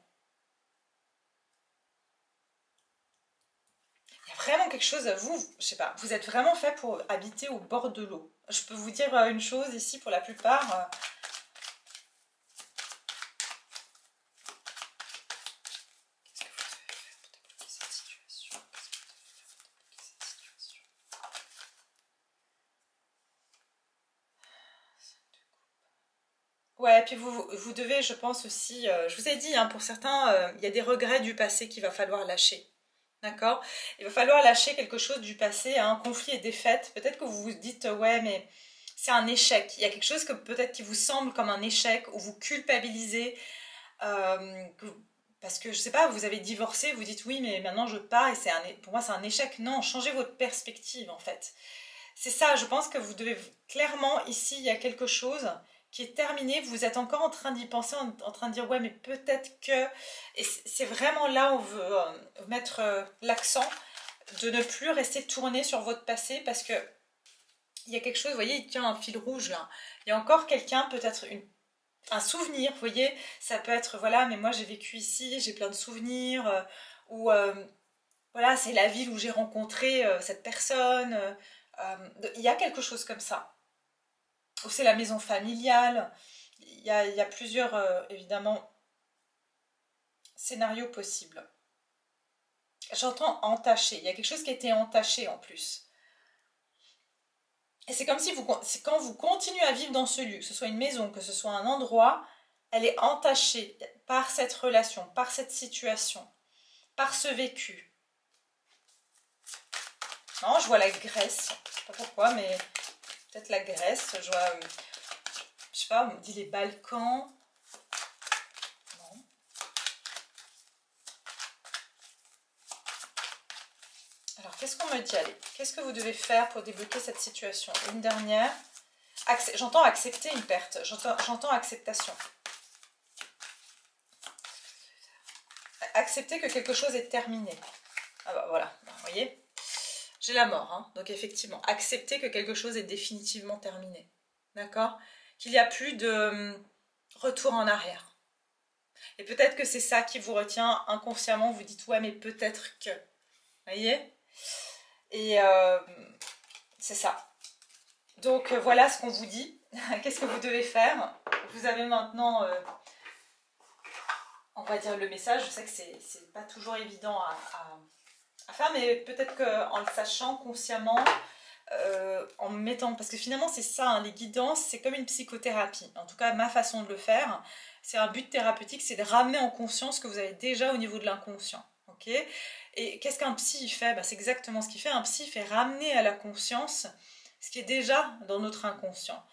Il y a vraiment quelque chose, vous, je sais pas, vous êtes vraiment fait pour habiter au bord de l'eau. Je peux vous dire une chose ici, pour la plupart, ouais, puis vous devez, je pense aussi, je vous ai dit, hein, pour certains, il y a des regrets du passé qu'il va falloir lâcher. D'accord? Il va falloir lâcher quelque chose du passé, hein, un conflit et défaite. Peut-être que vous vous dites, ouais, mais c'est un échec. Il y a quelque chose que peut-être qui vous semble comme un échec, ou vous culpabilisez, parce que, je sais pas, vous avez divorcé, vous dites, oui, mais maintenant je pars, et pour moi c'est un échec. Non, changez votre perspective, en fait. C'est ça, je pense que vous devez clairement, ici, il y a quelque chose qui est terminé, vous êtes encore en train d'y penser, en train de dire, ouais, mais peut-être que... Et c'est vraiment là où on veut mettre l'accent, de ne plus rester tourné sur votre passé, parce que il y a quelque chose, vous voyez, il tient un fil rouge là. Il y a encore quelqu'un, peut-être un souvenir, vous voyez, ça peut être, voilà, mais moi j'ai vécu ici, j'ai plein de souvenirs, ou voilà, c'est la ville où j'ai rencontré cette personne, il y a quelque chose comme ça. Ou c'est la maison familiale. Il y a plusieurs, évidemment, scénarios possibles. J'entends entaché. Il y a quelque chose qui a été entaché en plus. Et c'est comme si quand vous continuez à vivre dans ce lieu, que ce soit une maison, que ce soit un endroit, elle est entachée par cette relation, par cette situation, par ce vécu. Non, je vois la Grèce. Je sais pas pourquoi, mais peut-être la Grèce. Je vois, je sais pas, on me dit les Balkans. Non. Alors, qu'est-ce qu'on me dit? Allez, qu'est-ce que vous devez faire pour débloquer cette situation? Une dernière. J'entends accepter une perte. J'entends acceptation. Accepter que quelque chose est terminé. Ah bah voilà, vous voyez, j'ai la mort, hein. Donc effectivement, accepter que quelque chose est définitivement terminé. D'accord? Qu'il n'y a plus de retour en arrière. Et peut-être que c'est ça qui vous retient inconsciemment, vous dites ouais mais peut-être que. Vous voyez? Et c'est ça. Donc voilà ce qu'on vous dit. Qu'est-ce que vous devez faire? Vous avez maintenant, on va dire, le message. Je sais que c'est pas toujours évident à faire, mais peut-être qu'en le sachant consciemment, en mettant, parce que finalement c'est ça, hein, les guidances, c'est comme une psychothérapie. En tout cas, ma façon de le faire, c'est un but thérapeutique, c'est de ramener en conscience ce que vous avez déjà au niveau de l'inconscient. Ok? Et qu'est-ce qu'un psy fait? Ben, c'est exactement ce qu'il fait. Un psy fait ramener à la conscience ce qui est déjà dans notre inconscient.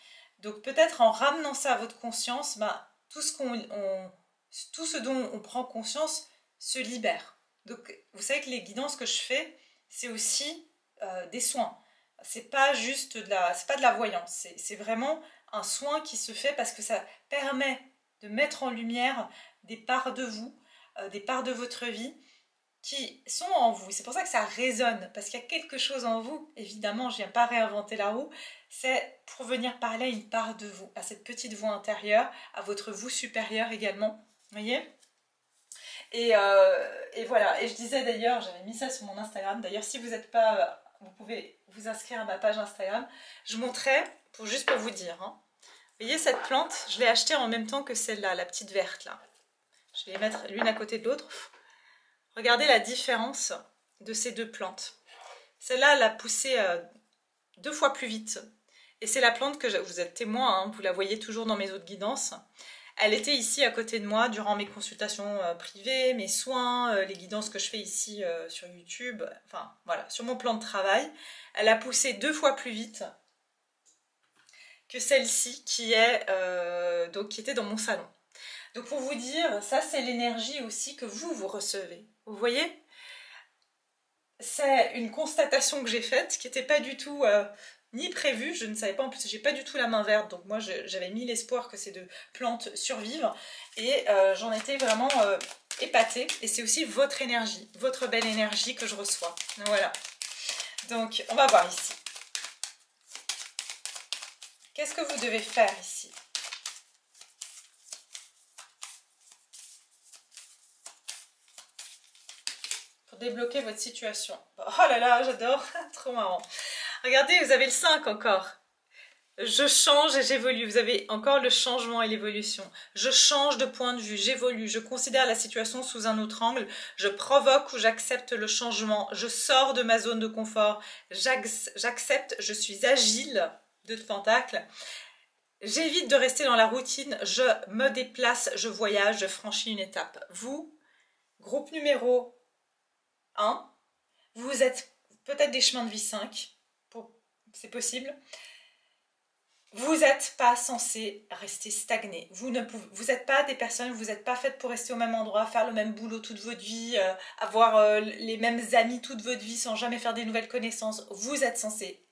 Donc peut-être en ramenant ça à votre conscience, ben, tout ce dont on prend conscience se libère. Donc vous savez que les guidances que je fais, c'est aussi des soins. C'est pas juste c'est pas de la voyance, c'est vraiment un soin qui se fait parce que ça permet de mettre en lumière des parts de vous, des parts de votre vie qui sont en vous. C'est pour ça que ça résonne, parce qu'il y a quelque chose en vous. Évidemment, je ne viens pas réinventer la roue. C'est pour venir parler à une part de vous, à cette petite voix intérieure, à votre vous supérieur également. Vous voyez ? Et voilà. Et je disais d'ailleurs, j'avais mis ça sur mon Instagram. D'ailleurs, si vous n'êtes pas... vous pouvez vous inscrire à ma page Instagram. Je montrais, juste pour vous dire. Hein. Vous voyez cette plante, je l'ai achetée en même temps que celle-là, la petite verte là. Je vais les mettre l'une à côté de l'autre. Regardez la différence de ces deux plantes. Celle-là, elle a poussé 2 fois plus vite. Et c'est la plante que vous êtes témoin, hein, vous la voyez toujours dans mes autres guidances. Elle était ici à côté de moi durant mes consultations privées, mes soins, les guidances que je fais ici sur YouTube. Enfin, voilà, sur mon plan de travail. Elle a poussé 2 fois plus vite que celle-ci qui était dans mon salon. Donc pour vous dire, ça c'est l'énergie aussi que vous recevez. Vous voyez ? C'est une constatation que j'ai faite qui n'était pas du tout ni prévue. Je ne savais pas, en plus j'ai pas du tout la main verte. Donc moi j'avais mis l'espoir que ces deux plantes survivent. Et j'en étais vraiment épatée. Et c'est aussi votre énergie, votre belle énergie que je reçois. Voilà. Donc on va voir ici. Qu'est-ce que vous devez faire ici ? Débloquer votre situation. Oh là là, j'adore, trop marrant. Regardez, vous avez le 5 encore. Je change et j'évolue. Vous avez encore le changement et l'évolution. Je change de point de vue, j'évolue, je considère la situation sous un autre angle, je provoque ou j'accepte le changement, je sors de ma zone de confort, j'accepte, je suis agile, 2 de pentacles. J'évite de rester dans la routine, je me déplace, je voyage, je franchis une étape. Vous, groupe numéro 1, vous êtes peut-être des chemins de vie 5, c'est possible. Vous n'êtes pas censé rester stagné. Vous n'êtes pas des personnes, vous n'êtes pas faites pour rester au même endroit, faire le même boulot toute votre vie, avoir les mêmes amis toute votre vie sans jamais faire des nouvelles connaissances. Vous êtes censé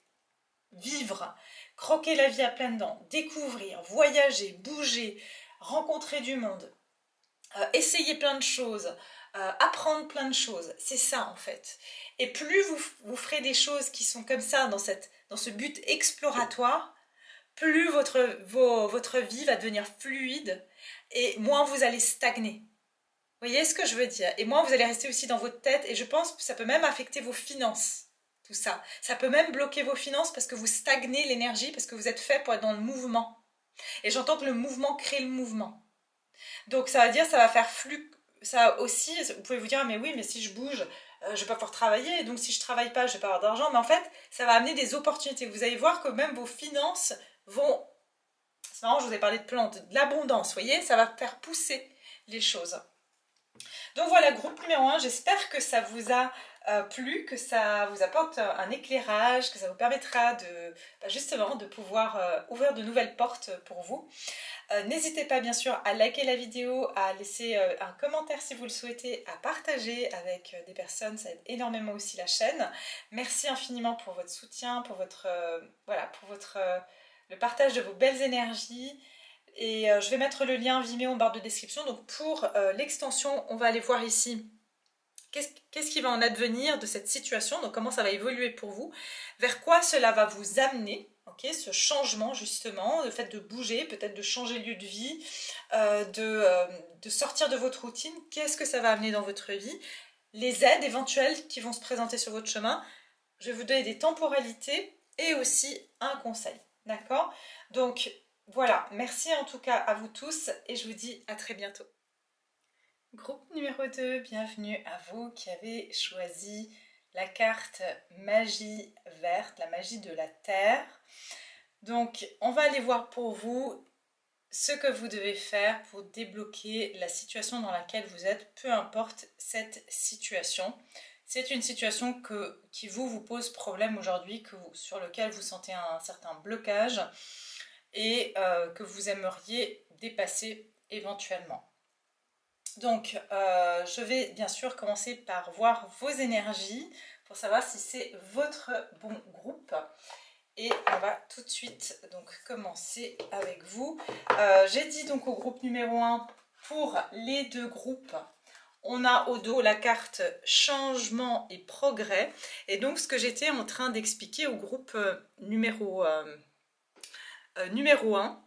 vivre, croquer la vie à pleines dents, découvrir, voyager, bouger, rencontrer du monde, essayer plein de choses, apprendre plein de choses. C'est ça en fait. Et plus vous ferez des choses qui sont comme ça dans ce but exploratoire, plus votre vie va devenir fluide et moins vous allez stagner. Vous voyez ce que je veux dire? Et moins vous allez rester aussi dans votre tête, et je pense que ça peut même affecter vos finances, tout ça. Ça peut même bloquer vos finances parce que vous stagnez l'énergie, parce que vous êtes fait pour être dans le mouvement. Et j'entends que le mouvement crée le mouvement. Donc ça veut dire ça va faire flux. Ça aussi, vous pouvez vous dire, mais oui, mais si je bouge, je vais pas pouvoir travailler, donc si je travaille pas, je vais pas avoir d'argent. Mais en fait, ça va amener des opportunités. Vous allez voir que même vos finances vont... C'est marrant, je vous ai parlé de plantes, de l'abondance, vous voyez, ça va faire pousser les choses. Donc voilà, groupe numéro 1, j'espère que ça vous a plu, que ça vous apporte un éclairage, que ça vous permettra justement de pouvoir ouvrir de nouvelles portes pour vous. N'hésitez pas bien sûr à liker la vidéo, à laisser un commentaire si vous le souhaitez, à partager avec des personnes, ça aide énormément aussi la chaîne. Merci infiniment pour votre soutien, pour le partage de vos belles énergies. Et je vais mettre le lien Vimeo en barre de description. Donc pour l'extension, on va aller voir ici qu'est-ce qui va en advenir de cette situation, donc comment ça va évoluer pour vous, vers quoi cela va vous amener, okay, ce changement justement, le fait de bouger, peut-être de changer de lieu de vie, de sortir de votre routine, qu'est-ce que ça va amener dans votre vie, les aides éventuelles qui vont se présenter sur votre chemin. Je vais vous donner des temporalités et aussi un conseil, d'accord? Donc voilà, merci en tout cas à vous tous et je vous dis à très bientôt. Groupe numéro 2, bienvenue à vous qui avez choisi la carte magie verte, la magie de la terre. Donc on va aller voir pour vous ce que vous devez faire pour débloquer la situation dans laquelle vous êtes, peu importe cette situation. C'est une situation qui vous pose problème aujourd'hui, sur lequel vous sentez un certain blocage et que vous aimeriez dépasser éventuellement. Donc, je vais bien sûr commencer par voir vos énergies pour savoir si c'est votre bon groupe. Et on va tout de suite donc commencer avec vous. J'ai dit donc au groupe numéro 1, pour les deux groupes, on a au dos la carte changement et progrès. Et donc ce que j'étais en train d'expliquer au groupe numéro 1,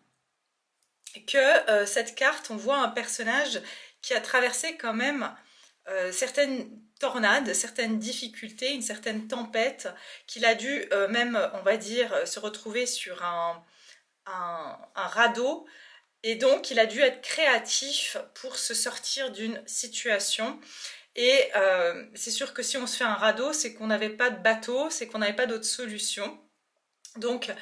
que cette carte, on voit un personnage qui a traversé quand même certaines tornades, certaines difficultés, une certaine tempête, qu'il a dû même, on va dire, se retrouver sur un radeau. Et donc, il a dû être créatif pour se sortir d'une situation. Et c'est sûr que si on se fait un radeau, c'est qu'on n'avait pas de bateau, c'est qu'on n'avait pas d'autre solution. Donc,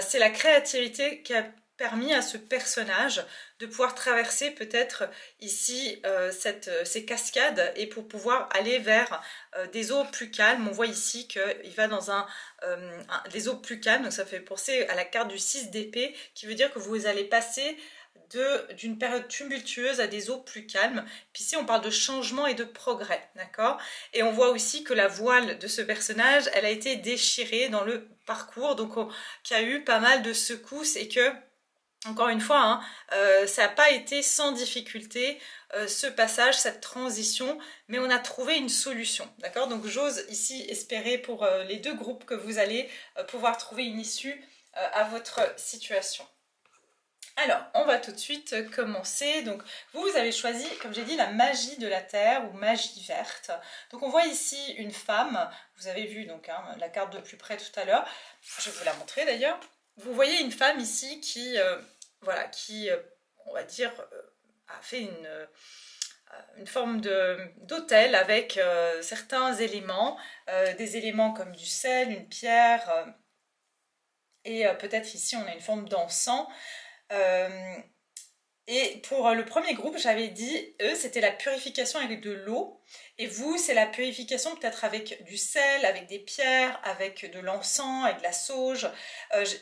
c'est la créativité qui a permis à ce personnage de pouvoir traverser peut-être ici ces cascades et pour pouvoir aller vers des eaux plus calmes. On voit ici qu'il va dans des eaux plus calmes, donc ça fait penser à la carte du 6 d'épée qui veut dire que vous allez passer d'une période tumultueuse à des eaux plus calmes. Puis ici on parle de changement et de progrès, d'accord? Et on voit aussi que la voile de ce personnage, elle a été déchirée dans le parcours, donc qu'il y a eu pas mal de secousses et que, encore une fois, hein, ça n'a pas été sans difficulté ce passage, cette transition, mais on a trouvé une solution, d'accord? Donc j'ose ici espérer pour les deux groupes que vous allez pouvoir trouver une issue à votre situation. Alors, on va tout de suite commencer. Donc, vous avez choisi, comme j'ai dit, la magie de la terre ou magie verte. Donc, on voit ici une femme. Vous avez vu donc hein, la carte de plus près tout à l'heure. Je vais vous la montrer d'ailleurs. Vous voyez une femme ici qui, voilà, qui, on va dire, a fait une forme d'autel avec certains éléments, des éléments comme du sel, une pierre, et peut-être ici on a une forme d'encens. Et pour le premier groupe, j'avais dit, eux, c'était la purification avec de l'eau. Et vous, c'est la purification peut-être avec du sel, avec des pierres, avec de l'encens, avec de la sauge.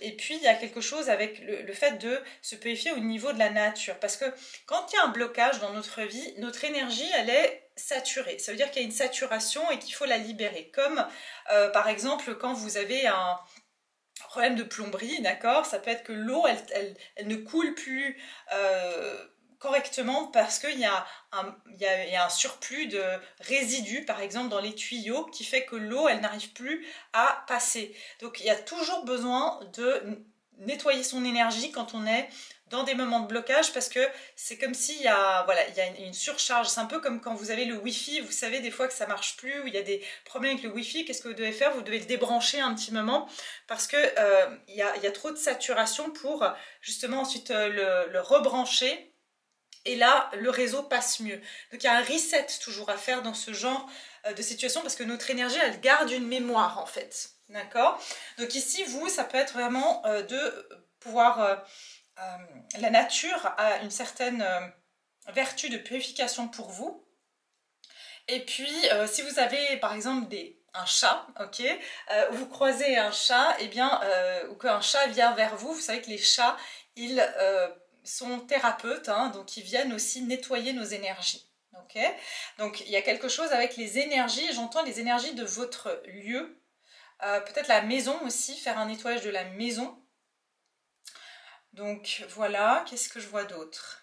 Et puis, il y a quelque chose avec le fait de se purifier au niveau de la nature. Parce que quand il y a un blocage dans notre vie, notre énergie, elle est saturée. Ça veut dire qu'il y a une saturation et qu'il faut la libérer. Comme, par exemple, quand vous avez un problème de plomberie, d'accord, ça peut être que l'eau, elle ne coule plus correctement parce qu'il y a un surplus de résidus, par exemple, dans les tuyaux, qui fait que l'eau, elle n'arrive plus à passer. Donc, il y a toujours besoin de nettoyer son énergie quand on est dans des moments de blocage parce que c'est comme s'il y a, voilà, il y a une surcharge. C'est un peu comme quand vous avez le Wi-Fi, vous savez des fois que ça marche plus, ou il y a des problèmes avec le Wi-Fi, qu'est-ce que vous devez faire? Vous devez le débrancher un petit moment parce que il y a trop de saturation pour justement ensuite le rebrancher. Et là, le réseau passe mieux. Donc il y a un reset toujours à faire dans ce genre de situation parce que notre énergie, elle garde une mémoire en fait. D'accord? Donc ici, vous, ça peut être vraiment de pouvoir... la nature a une certaine vertu de purification pour vous. Et puis, si vous avez par exemple un chat, ok, vous croisez un chat, et bien, ou qu'un chat vient vers vous, vous savez que les chats, ils sont thérapeutes, hein, donc ils viennent aussi nettoyer nos énergies. Ok, donc il y a quelque chose avec les énergies, j'entends les énergies de votre lieu, peut-être la maison aussi, faire un nettoyage de la maison. Donc voilà, qu'est-ce que je vois d'autre?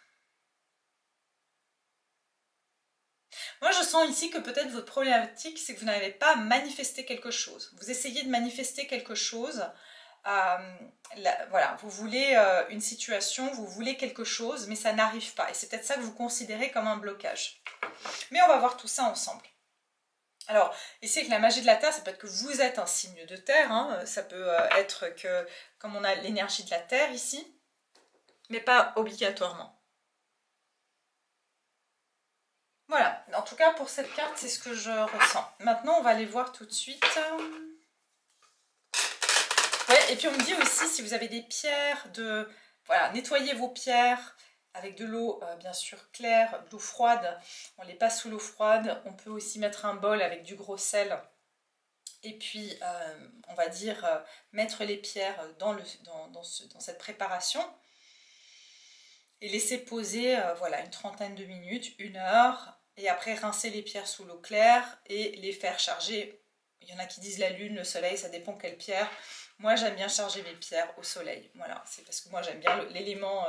Moi je sens ici que peut-être votre problématique c'est que vous n'avez pas manifesté quelque chose. Vous essayez de manifester quelque chose, voilà, vous voulez une situation, vous voulez quelque chose mais ça n'arrive pas. Et c'est peut-être ça que vous considérez comme un blocage. Mais on va voir tout ça ensemble. Alors, ici avec la magie de la terre, ça peut être que vous êtes un signe de terre, hein, ça peut être que, comme on a l'énergie de la terre ici, mais pas obligatoirement. Voilà, en tout cas pour cette carte, c'est ce que je ressens. Maintenant, on va aller voir tout de suite. Ouais, et puis on me dit aussi, si vous avez des pierres, voilà, nettoyez vos pierres avec de l'eau, bien sûr, claire, de l'eau froide. On les passe sous l'eau froide. On peut aussi mettre un bol avec du gros sel. Et puis, on va dire, mettre les pierres dans cette préparation. Et laisser poser voilà, une trentaine de minutes, 1 heure, et après rincer les pierres sous l'eau claire et les faire charger. Il y en a qui disent la lune, le soleil, ça dépend quelle pierre. Moi j'aime bien charger mes pierres au soleil, voilà, c'est parce que moi j'aime bien l'élément,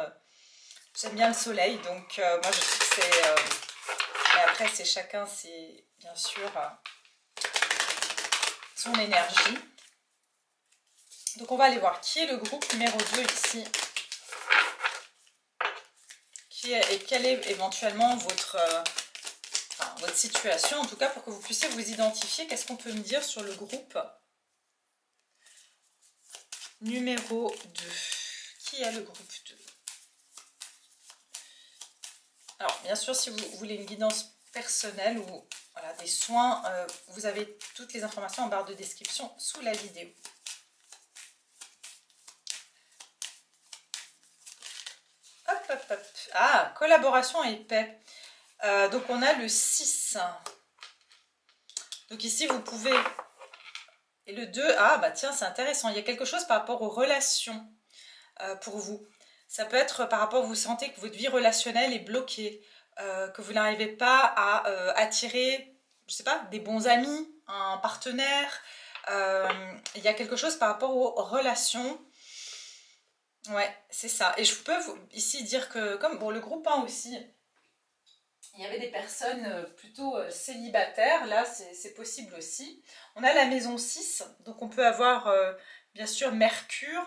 j'aime bien le soleil, donc moi je trouve que c'est... et après, c'est chacun, c'est bien sûr son énergie. Donc, on va aller voir qui est le groupe numéro 2 ici. Et quelle est éventuellement votre situation, en tout cas, pour que vous puissiez vous identifier. Qu'est-ce qu'on peut me dire sur le groupe numéro 2? Qui est le groupe 2? Alors, bien sûr, si vous voulez une guidance personnelle ou voilà, des soins, vous avez toutes les informations en barre de description sous la vidéo. Hop, hop, hop. Ah, collaboration et paix. Donc, on a le 6. Donc, ici, vous pouvez... Et le 2, ah, bah tiens, c'est intéressant. Il y a quelque chose par rapport aux relations pour vous. Ça peut être par rapport, vous sentez que votre vie relationnelle est bloquée, que vous n'arrivez pas à attirer, je sais pas, des bons amis, un partenaire. Il y a quelque chose par rapport aux relations. Ouais, c'est ça. Et je peux ici dire que, comme pour le groupe 1 aussi, il y avait des personnes plutôt célibataires. Là, c'est possible aussi. On a la maison 6, donc on peut avoir bien sûr Mercure,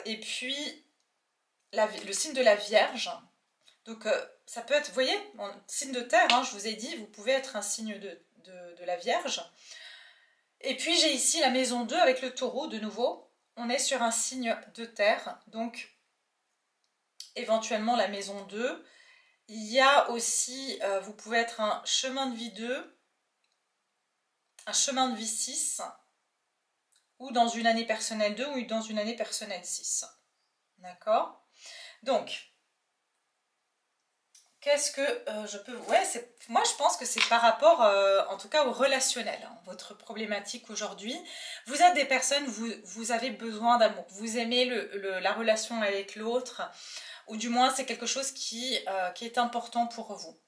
et puis le signe de la Vierge. Donc ça peut être, vous voyez, signe de terre, hein, je vous ai dit, vous pouvez être un signe de la Vierge. Et puis j'ai ici la maison 2 avec le taureau de nouveau. On est sur un signe de terre, donc éventuellement la maison 2. Il y a aussi, vous pouvez être un chemin de vie 2, un chemin de vie 6, ou dans une année personnelle 2 ou dans une année personnelle 6. D'accord? Donc, qu'est-ce que je peux... Ouais, moi je pense que c'est par rapport, en tout cas au relationnel, hein, votre problématique aujourd'hui. Vous êtes des personnes, vous avez besoin d'amour, vous aimez la relation avec l'autre, ou du moins c'est quelque chose qui est important pour vous.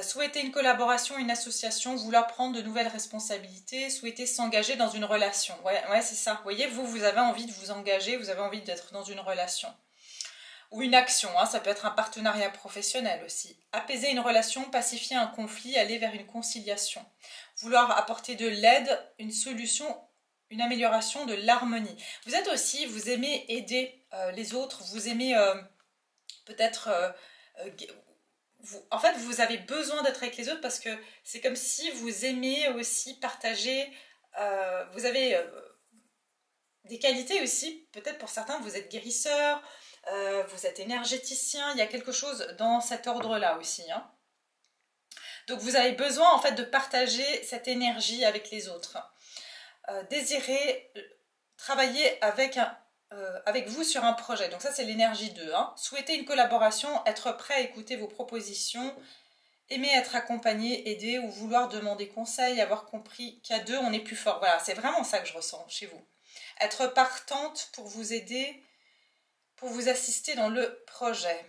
Souhaiter une collaboration, une association, vouloir prendre de nouvelles responsabilités, souhaiter s'engager dans une relation. Ouais, c'est ça. Vous voyez, vous avez envie de vous engager, vous avez envie d'être dans une relation. Ou une action, hein, ça peut être un partenariat professionnel aussi. Apaiser une relation, pacifier un conflit, aller vers une conciliation. Vouloir apporter de l'aide, une solution, une amélioration de l'harmonie. Vous êtes aussi, vous aimez aider les autres, vous aimez peut-être... en fait, vous avez besoin d'être avec les autres parce que c'est comme si vous aimez aussi partager, vous avez des qualités aussi, peut-être pour certains, vous êtes guérisseur, vous êtes énergéticien, il y a quelque chose dans cet ordre-là aussi. Hein. Donc vous avez besoin en fait de partager cette énergie avec les autres. Désirer travailler avec vous sur un projet. Donc ça c'est l'énergie 2. Hein. Souhaiter une collaboration, être prêt à écouter vos propositions, aimer être accompagné, aider ou vouloir demander conseil, avoir compris qu'à deux on est plus fort. Voilà, c'est vraiment ça que je ressens chez vous. Être partante pour vous aider, pour vous assister dans le projet.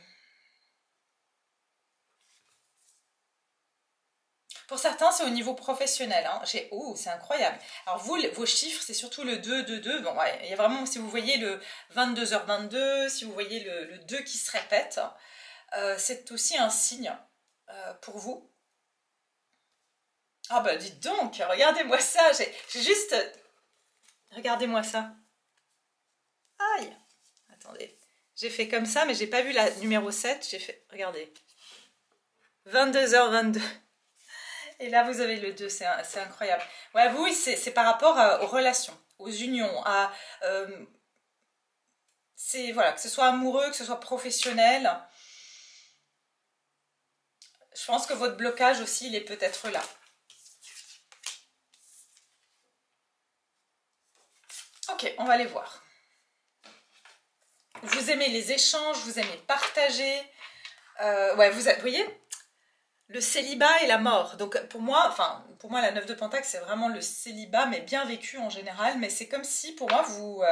Pour certains, c'est au niveau professionnel. Hein. Oh, c'est incroyable. Alors vous, vos chiffres, c'est surtout le 2, 2, 2. Bon, ouais, il y a vraiment, si vous voyez le 22h22, si vous voyez le 2 qui se répète, c'est aussi un signe pour vous. Ah bah dites donc, regardez-moi ça. J'ai juste... Regardez-moi ça. Aïe. Attendez. J'ai fait comme ça, mais j'ai pas vu la numéro 7. J'ai fait... Regardez. 22h22. Et là, vous avez le 2, c'est incroyable. Ouais, vous, c'est par rapport aux relations, aux unions, voilà, que ce soit amoureux, que ce soit professionnel. Je pense que votre blocage aussi, il est peut-être là. Ok, on va aller voir. Vous aimez les échanges, vous aimez partager. Ouais, vous voyez, le célibat et la mort. Donc pour moi, la 9 de Pentacle, c'est vraiment le célibat, mais bien vécu en général. Mais c'est comme si, pour moi, vous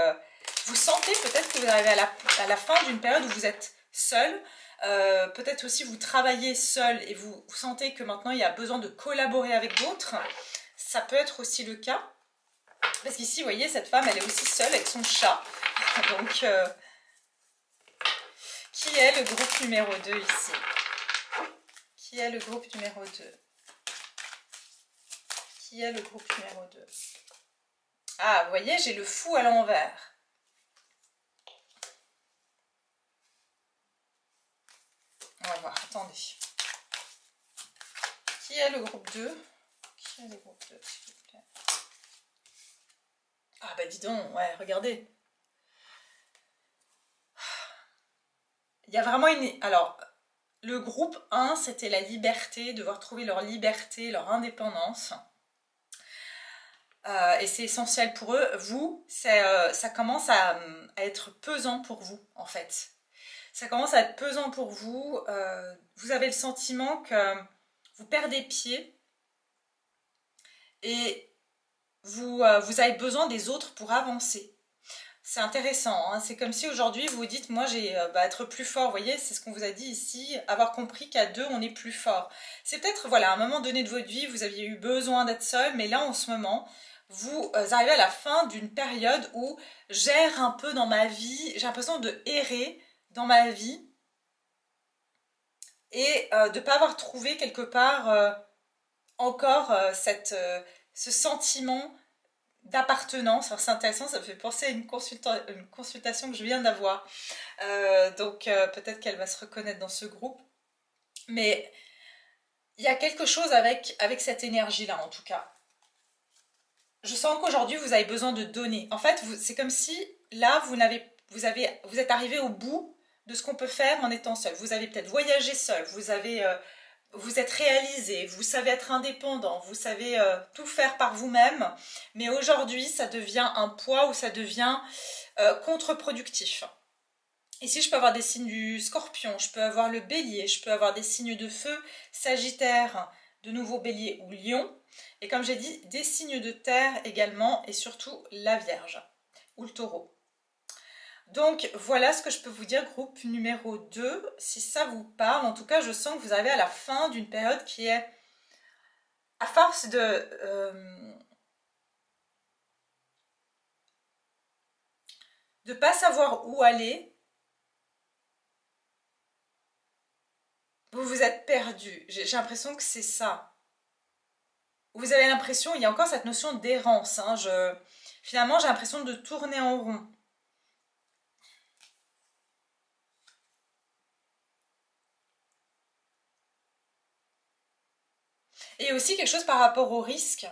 sentez peut-être que vous arrivez à la fin d'une période où vous êtes seul. Peut-être aussi vous travaillez seul et vous sentez que maintenant il y a besoin de collaborer avec d'autres. Ça peut être aussi le cas. Parce qu'ici, vous voyez, cette femme, elle est aussi seule avec son chat. Donc, qui est le groupe numéro 2 ici? Qui Qui est le groupe numéro 2? Qui est le groupe numéro 2? Ah, vous voyez, j'ai le fou à l'envers. On va voir, attendez. Qui est le groupe 2? Qui est le groupe 2, s'il vous plaît? Ah bah dis donc, ouais, regardez. Il y a vraiment une... Alors, le groupe 1, c'était la liberté, devoir trouver leur liberté, leur indépendance. Et c'est essentiel pour eux. Vous, ça commence à être pesant pour vous, en fait. Ça commence à être pesant pour vous. Vous avez le sentiment que vous perdez pied et vous avez besoin des autres pour avancer. C'est intéressant, hein. C'est comme si aujourd'hui vous vous dites, moi j'ai être plus fort, vous voyez, c'est ce qu'on vous a dit ici, avoir compris qu'à deux on est plus fort. C'est peut-être, voilà, à un moment donné de votre vie, vous aviez eu besoin d'être seul, mais là en ce moment, vous arrivez à la fin d'une période où j'erre un peu dans ma vie, j'ai l'impression de errer dans ma vie et de ne pas avoir trouvé quelque part encore ce sentiment d'appartenance. Alors c'est intéressant, ça me fait penser à une consultation que je viens d'avoir. Donc peut-être qu'elle va se reconnaître dans ce groupe. Mais il y a quelque chose avec cette énergie-là en tout cas. Je sens qu'aujourd'hui vous avez besoin de donner. En fait, c'est comme si là vous êtes arrivé au bout de ce qu'on peut faire en étant seul. Vous avez peut-être voyagé seul, vous êtes réalisé, vous savez être indépendant, vous savez tout faire par vous-même, mais aujourd'hui ça devient un poids ou ça devient contre-productif. Ici je peux avoir des signes du Scorpion, je peux avoir le Bélier, je peux avoir des signes de feu, Sagittaire, de nouveau Bélier ou Lion, et comme j'ai dit, des signes de terre également, et surtout la Vierge ou le Taureau. Donc voilà ce que je peux vous dire, groupe numéro 2, si ça vous parle. En tout cas, je sens que vous arrivez à la fin d'une période qui est, à force de ne pas savoir où aller, vous vous êtes perdu. J'ai l'impression que c'est ça. Vous avez l'impression, il y a encore cette notion d'errance. Hein, finalement, j'ai l'impression de tourner en rond. Et aussi quelque chose par rapport au risque.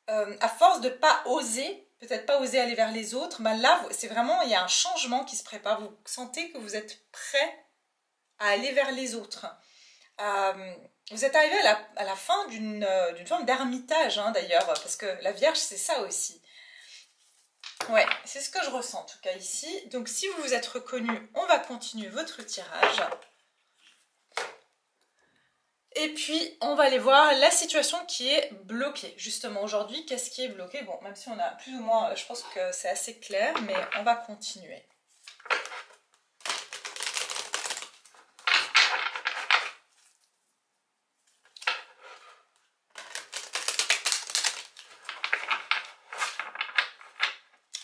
À force de ne pas oser, peut-être pas oser aller vers les autres, ben là, c'est vraiment, il y a un changement qui se prépare. Vous sentez que vous êtes prêt à aller vers les autres. Vous êtes arrivé à la fin d'une forme d'ermitage, hein, d'ailleurs, parce que la Vierge, c'est ça aussi. Ouais, c'est ce que je ressens en tout cas ici. Donc si vous vous êtes reconnu, on va continuer votre tirage. Et puis, on va aller voir la situation qui est bloquée. Justement, aujourd'hui, qu'est-ce qui est bloqué? Bon, même si on a plus ou moins, je pense que c'est assez clair, mais on va continuer.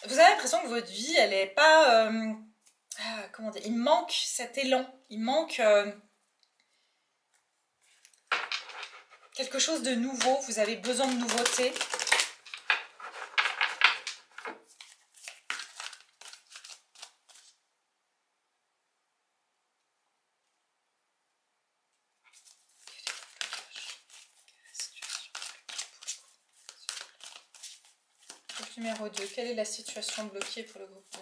Vous avez l'impression que votre vie, elle n'est pas... comment dire? Il manque cet élan. Il manque... quelque chose de nouveau, vous avez besoin de nouveauté. Groupe numéro 2, quelle est la situation bloquée pour le groupe 2?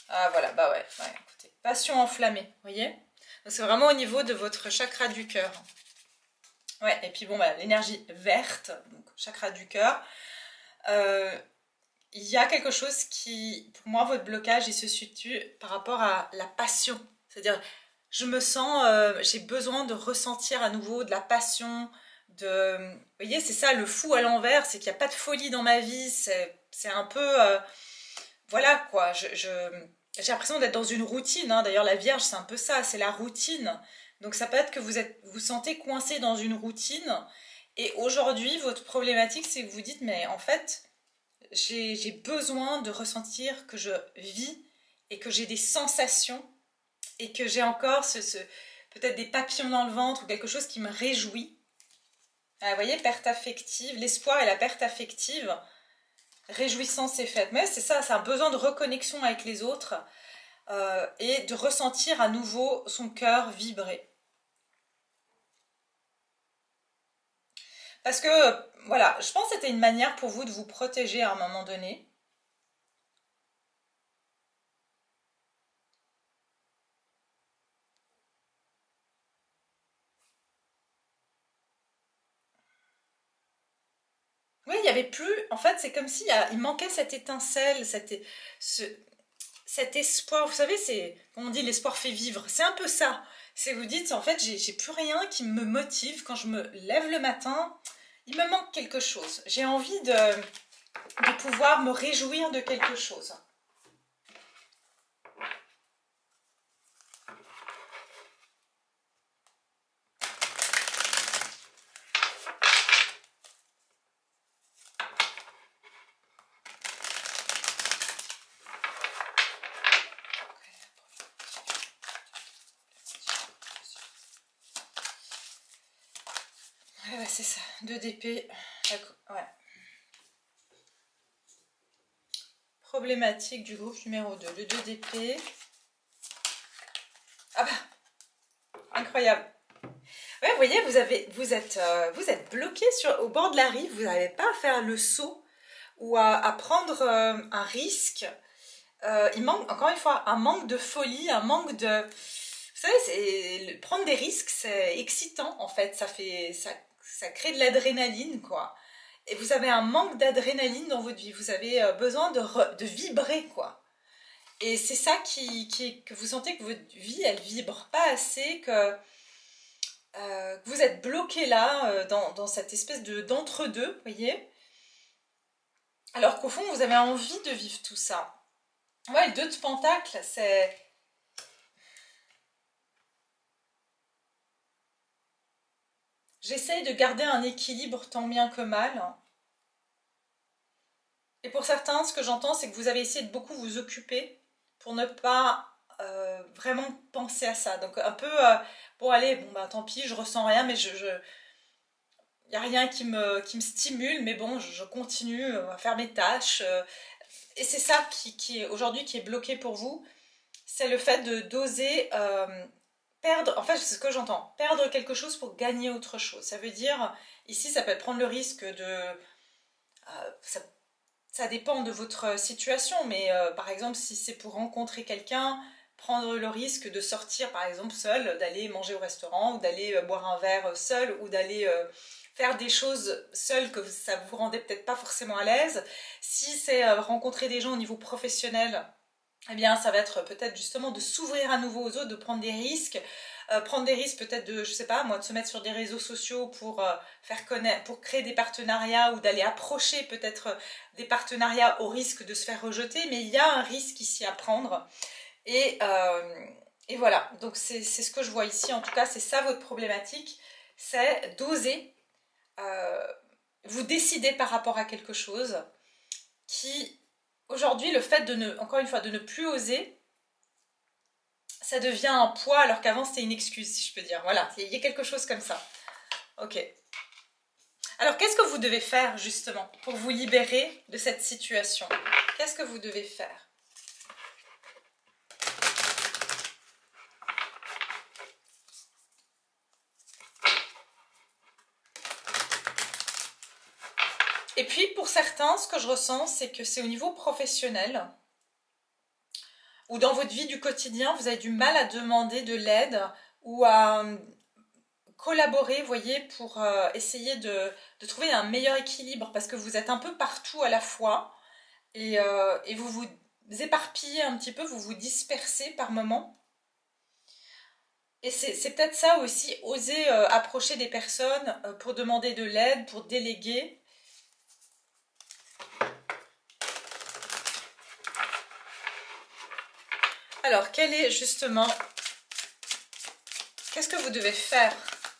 Ah voilà, bah ouais, écoutez, passion enflammée, vous voyez? C'est vraiment au niveau de votre chakra du cœur. Ouais, et puis bon, bah, l'énergie verte, donc chakra du cœur, il y a quelque chose qui, pour moi, votre blocage, il se situe par rapport à la passion. C'est-à-dire, je me sens, j'ai besoin de ressentir à nouveau de la passion, vous voyez, c'est ça, le fou à l'envers, c'est qu'il n'y a pas de folie dans ma vie, c'est un peu, voilà quoi, j'ai l'impression d'être dans une routine, hein. D'ailleurs la Vierge c'est un peu ça, c'est la routine. Donc ça peut être que vous sentez coincé dans une routine et aujourd'hui votre problématique c'est que vous dites mais en fait j'ai besoin de ressentir que je vis et que j'ai des sensations et que j'ai encore peut-être des papillons dans le ventre ou quelque chose qui me réjouit. Vous voyez, perte affective, l'espoir et la perte affective, réjouissance et fête. Mais c'est ça, c'est un besoin de reconnexion avec les autres et de ressentir à nouveau son cœur vibrer. Parce que, voilà, je pense que c'était une manière pour vous de vous protéger à un moment donné. Oui, il n'y avait plus, en fait, c'est comme s'il il manquait cette étincelle, cet espoir. Vous savez, c'est, comme on dit, l'espoir fait vivre. C'est un peu ça. C'est vous dites, en fait, j'ai plus rien qui me motive. Quand je me lève le matin, il me manque quelque chose. J'ai envie de pouvoir me réjouir de quelque chose. Ouais, c'est ça, 2 d'épée. Ouais. Problématique du groupe numéro 2, le 2 d'épée. Ah bah, incroyable. Ouais, vous voyez, vous êtes bloqué au bord de la rive, vous n'avez pas à faire le saut ou à prendre un risque. Il manque, encore une fois, un manque de folie, un manque de... Vous savez, prendre des risques, c'est excitant en fait, ça crée de l'adrénaline, quoi. Et vous avez un manque d'adrénaline dans votre vie, vous avez besoin de vibrer, quoi. Et c'est ça que vous sentez que votre vie, elle vibre pas assez, que vous êtes bloqué là, dans cette espèce d'entre-deux, vous voyez. Alors qu'au fond, vous avez envie de vivre tout ça. Ouais, le 2 de Pentacle, c'est... J'essaye de garder un équilibre tant bien que mal. Et pour certains, ce que j'entends, c'est que vous avez essayé de beaucoup vous occuper pour ne pas vraiment penser à ça. Donc un peu, bon allez, bon bah tant pis, je ressens rien, mais y a rien qui me stimule, mais bon, je continue à faire mes tâches. Et c'est ça qui est aujourd'hui qui est bloqué pour vous, c'est le fait de d'oser perdre, en fait c'est ce que j'entends, perdre quelque chose pour gagner autre chose. Ça veut dire, ici ça peut être prendre le risque de... ça dépend de votre situation, mais par exemple si c'est pour rencontrer quelqu'un, prendre le risque de sortir par exemple seul, d'aller manger au restaurant, ou d'aller boire un verre seul, ou d'aller faire des choses seul que ça vous rendait peut-être pas forcément à l'aise. Si c'est rencontrer des gens au niveau professionnel, eh bien ça va être peut-être justement de s'ouvrir à nouveau aux autres, de prendre des risques. Prendre des risques peut-être de, je sais pas moi, de se mettre sur des réseaux sociaux pour faire connaître, pour créer des partenariats ou d'aller approcher peut-être des partenariats au risque de se faire rejeter, mais il y a un risque ici à prendre. Et, et voilà, donc c'est ce que je vois ici, en tout cas c'est ça votre problématique, c'est d'oser vous décider par rapport à quelque chose qui, aujourd'hui, le fait de ne, encore une fois, de ne plus oser, ça devient un poids alors qu'avant c'était une excuse, si je peux dire. Voilà, il y a quelque chose comme ça. Ok. Alors qu'est-ce que vous devez faire justement pour vous libérer de cette situation? Qu'est-ce que vous devez faire? Et puis pour certains, ce que je ressens, c'est que c'est au niveau professionnel ou dans votre vie du quotidien, vous avez du mal à demander de l'aide ou à collaborer, vous voyez, pour essayer de trouver un meilleur équilibre parce que vous êtes un peu partout à la fois et vous vous éparpillez un petit peu, vous vous dispersez par moments. Et c'est peut-être ça aussi, oser approcher des personnes pour demander de l'aide, pour déléguer. Alors, quel est justement... Qu'est-ce que vous devez faire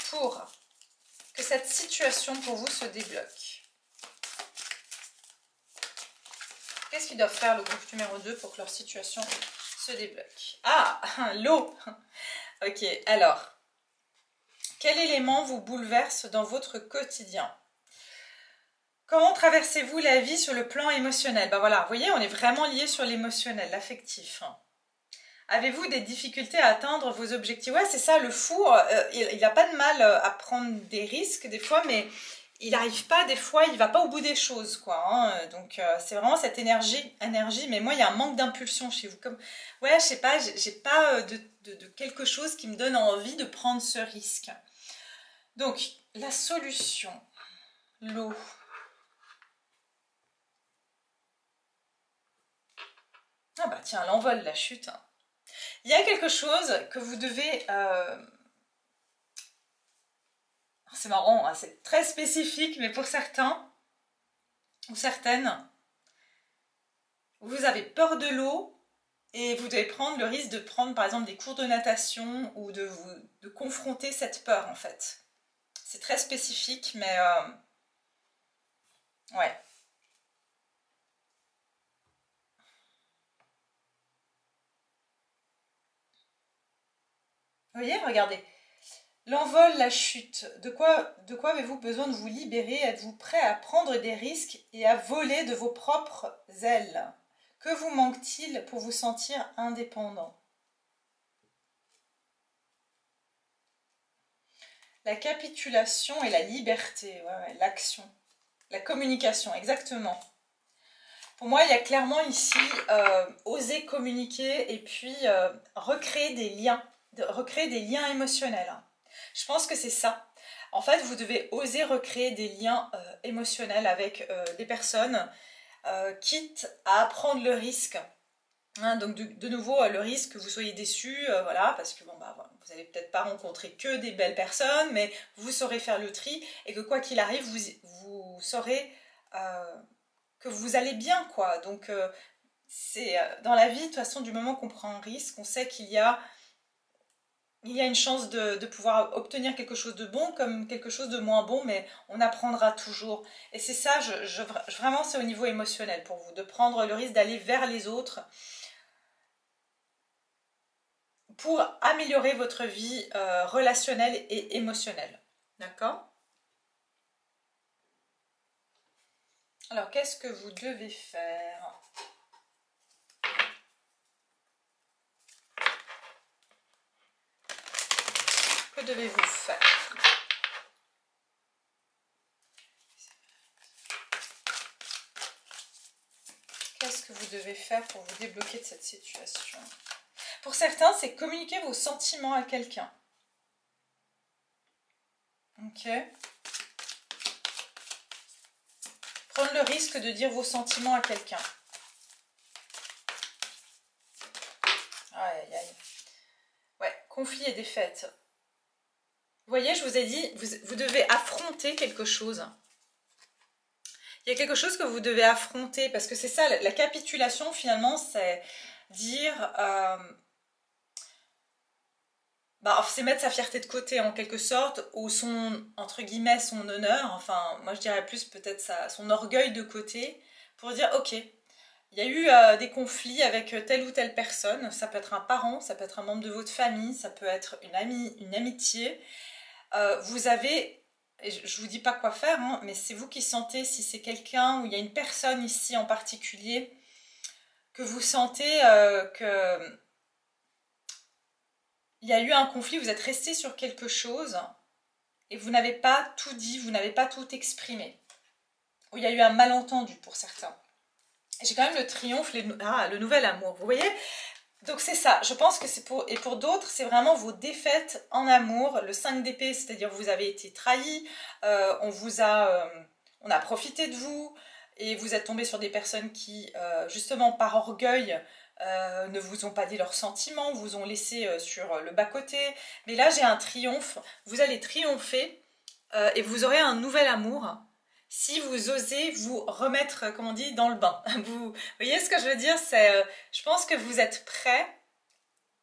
pour que cette situation pour vous se débloque? Qu'est-ce qu'ils doivent faire le groupe numéro 2 pour que leur situation se débloque? Ah, l'eau. Ok, alors, Quel élément vous bouleverse dans votre quotidien? Comment traversez-vous la vie sur le plan émotionnel? Ben voilà, vous voyez, on est vraiment lié sur l'émotionnel, l'affectif. Avez-vous des difficultés à atteindre vos objectifs? Ouais, c'est ça, le fou, il n'a pas de mal à prendre des risques des fois, mais il n'arrive pas, des fois, il va pas au bout des choses, quoi. Hein. Donc, c'est vraiment cette énergie, mais moi, il y a un manque d'impulsion chez vous. Comme, ouais, je sais pas, j'ai pas de quelque chose qui me donne envie de prendre ce risque. Donc, la solution, l'eau. Ah bah tiens, l'envol, la chute. Il y a quelque chose que vous devez... C'est marrant, hein, c'est très spécifique, mais pour certains ou certaines, vous avez peur de l'eau et vous devez prendre le risque de prendre par exemple des cours de natation ou de confronter cette peur en fait. C'est très spécifique, mais ouais. Vous voyez, regardez. L'envol, la chute, de quoi avez-vous besoin de vous libérer? Êtes-vous prêt à prendre des risques et à voler de vos propres ailes? Que vous manque-t-il pour vous sentir indépendant? La capitulation et la liberté, ouais, l'action, la communication, exactement. Pour moi, il y a clairement ici oser communiquer et puis recréer des liens émotionnels. Je pense que c'est ça. En fait, vous devez oser recréer des liens émotionnels avec des personnes, quitte à prendre le risque. Hein, donc de nouveau, le risque que vous soyez déçu, voilà, parce que bon, bah, vous n'allez peut-être pas rencontrer que des belles personnes, mais vous saurez faire le tri et que quoi qu'il arrive, vous saurez que vous allez bien, quoi. Donc c'est dans la vie, de toute façon, du moment qu'on prend un risque, on sait qu'il y a une chance de pouvoir obtenir quelque chose de bon comme quelque chose de moins bon, mais on apprendra toujours. Et c'est ça, vraiment, c'est au niveau émotionnel pour vous, de prendre le risque d'aller vers les autres pour améliorer votre vie relationnelle et émotionnelle. D'accord? Alors, qu'est-ce que vous devez faire? Que devez-vous faire? Qu'est-ce que vous devez faire pour vous débloquer de cette situation? Pour certains, c'est communiquer vos sentiments à quelqu'un. Ok. Prendre le risque de dire vos sentiments à quelqu'un. Aïe, aïe, aïe. Ouais, conflit et défaite. Vous voyez, je vous ai dit, vous devez affronter quelque chose. Il y a quelque chose que vous devez affronter, parce que c'est ça, la capitulation finalement, c'est dire... c'est mettre sa fierté de côté en quelque sorte, ou son, entre guillemets, son honneur, enfin, moi je dirais plus peut-être son orgueil de côté, pour dire, ok, il y a eu des conflits avec telle ou telle personne, ça peut être un parent, ça peut être un membre de votre famille, ça peut être une amie, une amitié, vous avez, je vous dis pas quoi faire, hein, mais c'est vous qui sentez si c'est quelqu'un, ou il y a une personne ici en particulier, que vous sentez que... Il y a eu un conflit, vous êtes resté sur quelque chose et vous n'avez pas tout dit, vous n'avez pas tout exprimé. Ou il y a eu un malentendu pour certains. J'ai quand même le triomphe, le nouvel amour, vous voyez? Donc c'est ça, je pense que c'est et pour d'autres, c'est vraiment vos défaites en amour, le 5 d'épée, c'est-à-dire vous avez été trahi, on a profité de vous, et vous êtes tombé sur des personnes qui, justement par orgueil, ne vous ont pas dit leurs sentiments, vous ont laissé sur le bas-côté. Mais là, j'ai un triomphe. Vous allez triompher et vous aurez un nouvel amour si vous osez vous remettre, comme on dit, dans le bain. Vous voyez ce que je veux dire? Je pense que vous êtes prêt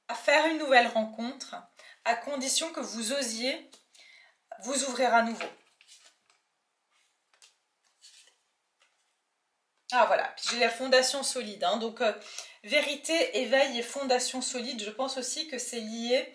à faire une nouvelle rencontre à condition que vous osiez vous ouvrir à nouveau. Ah voilà, puis j'ai la fondation solide, hein. Donc vérité, éveil et fondation solide, je pense aussi que c'est lié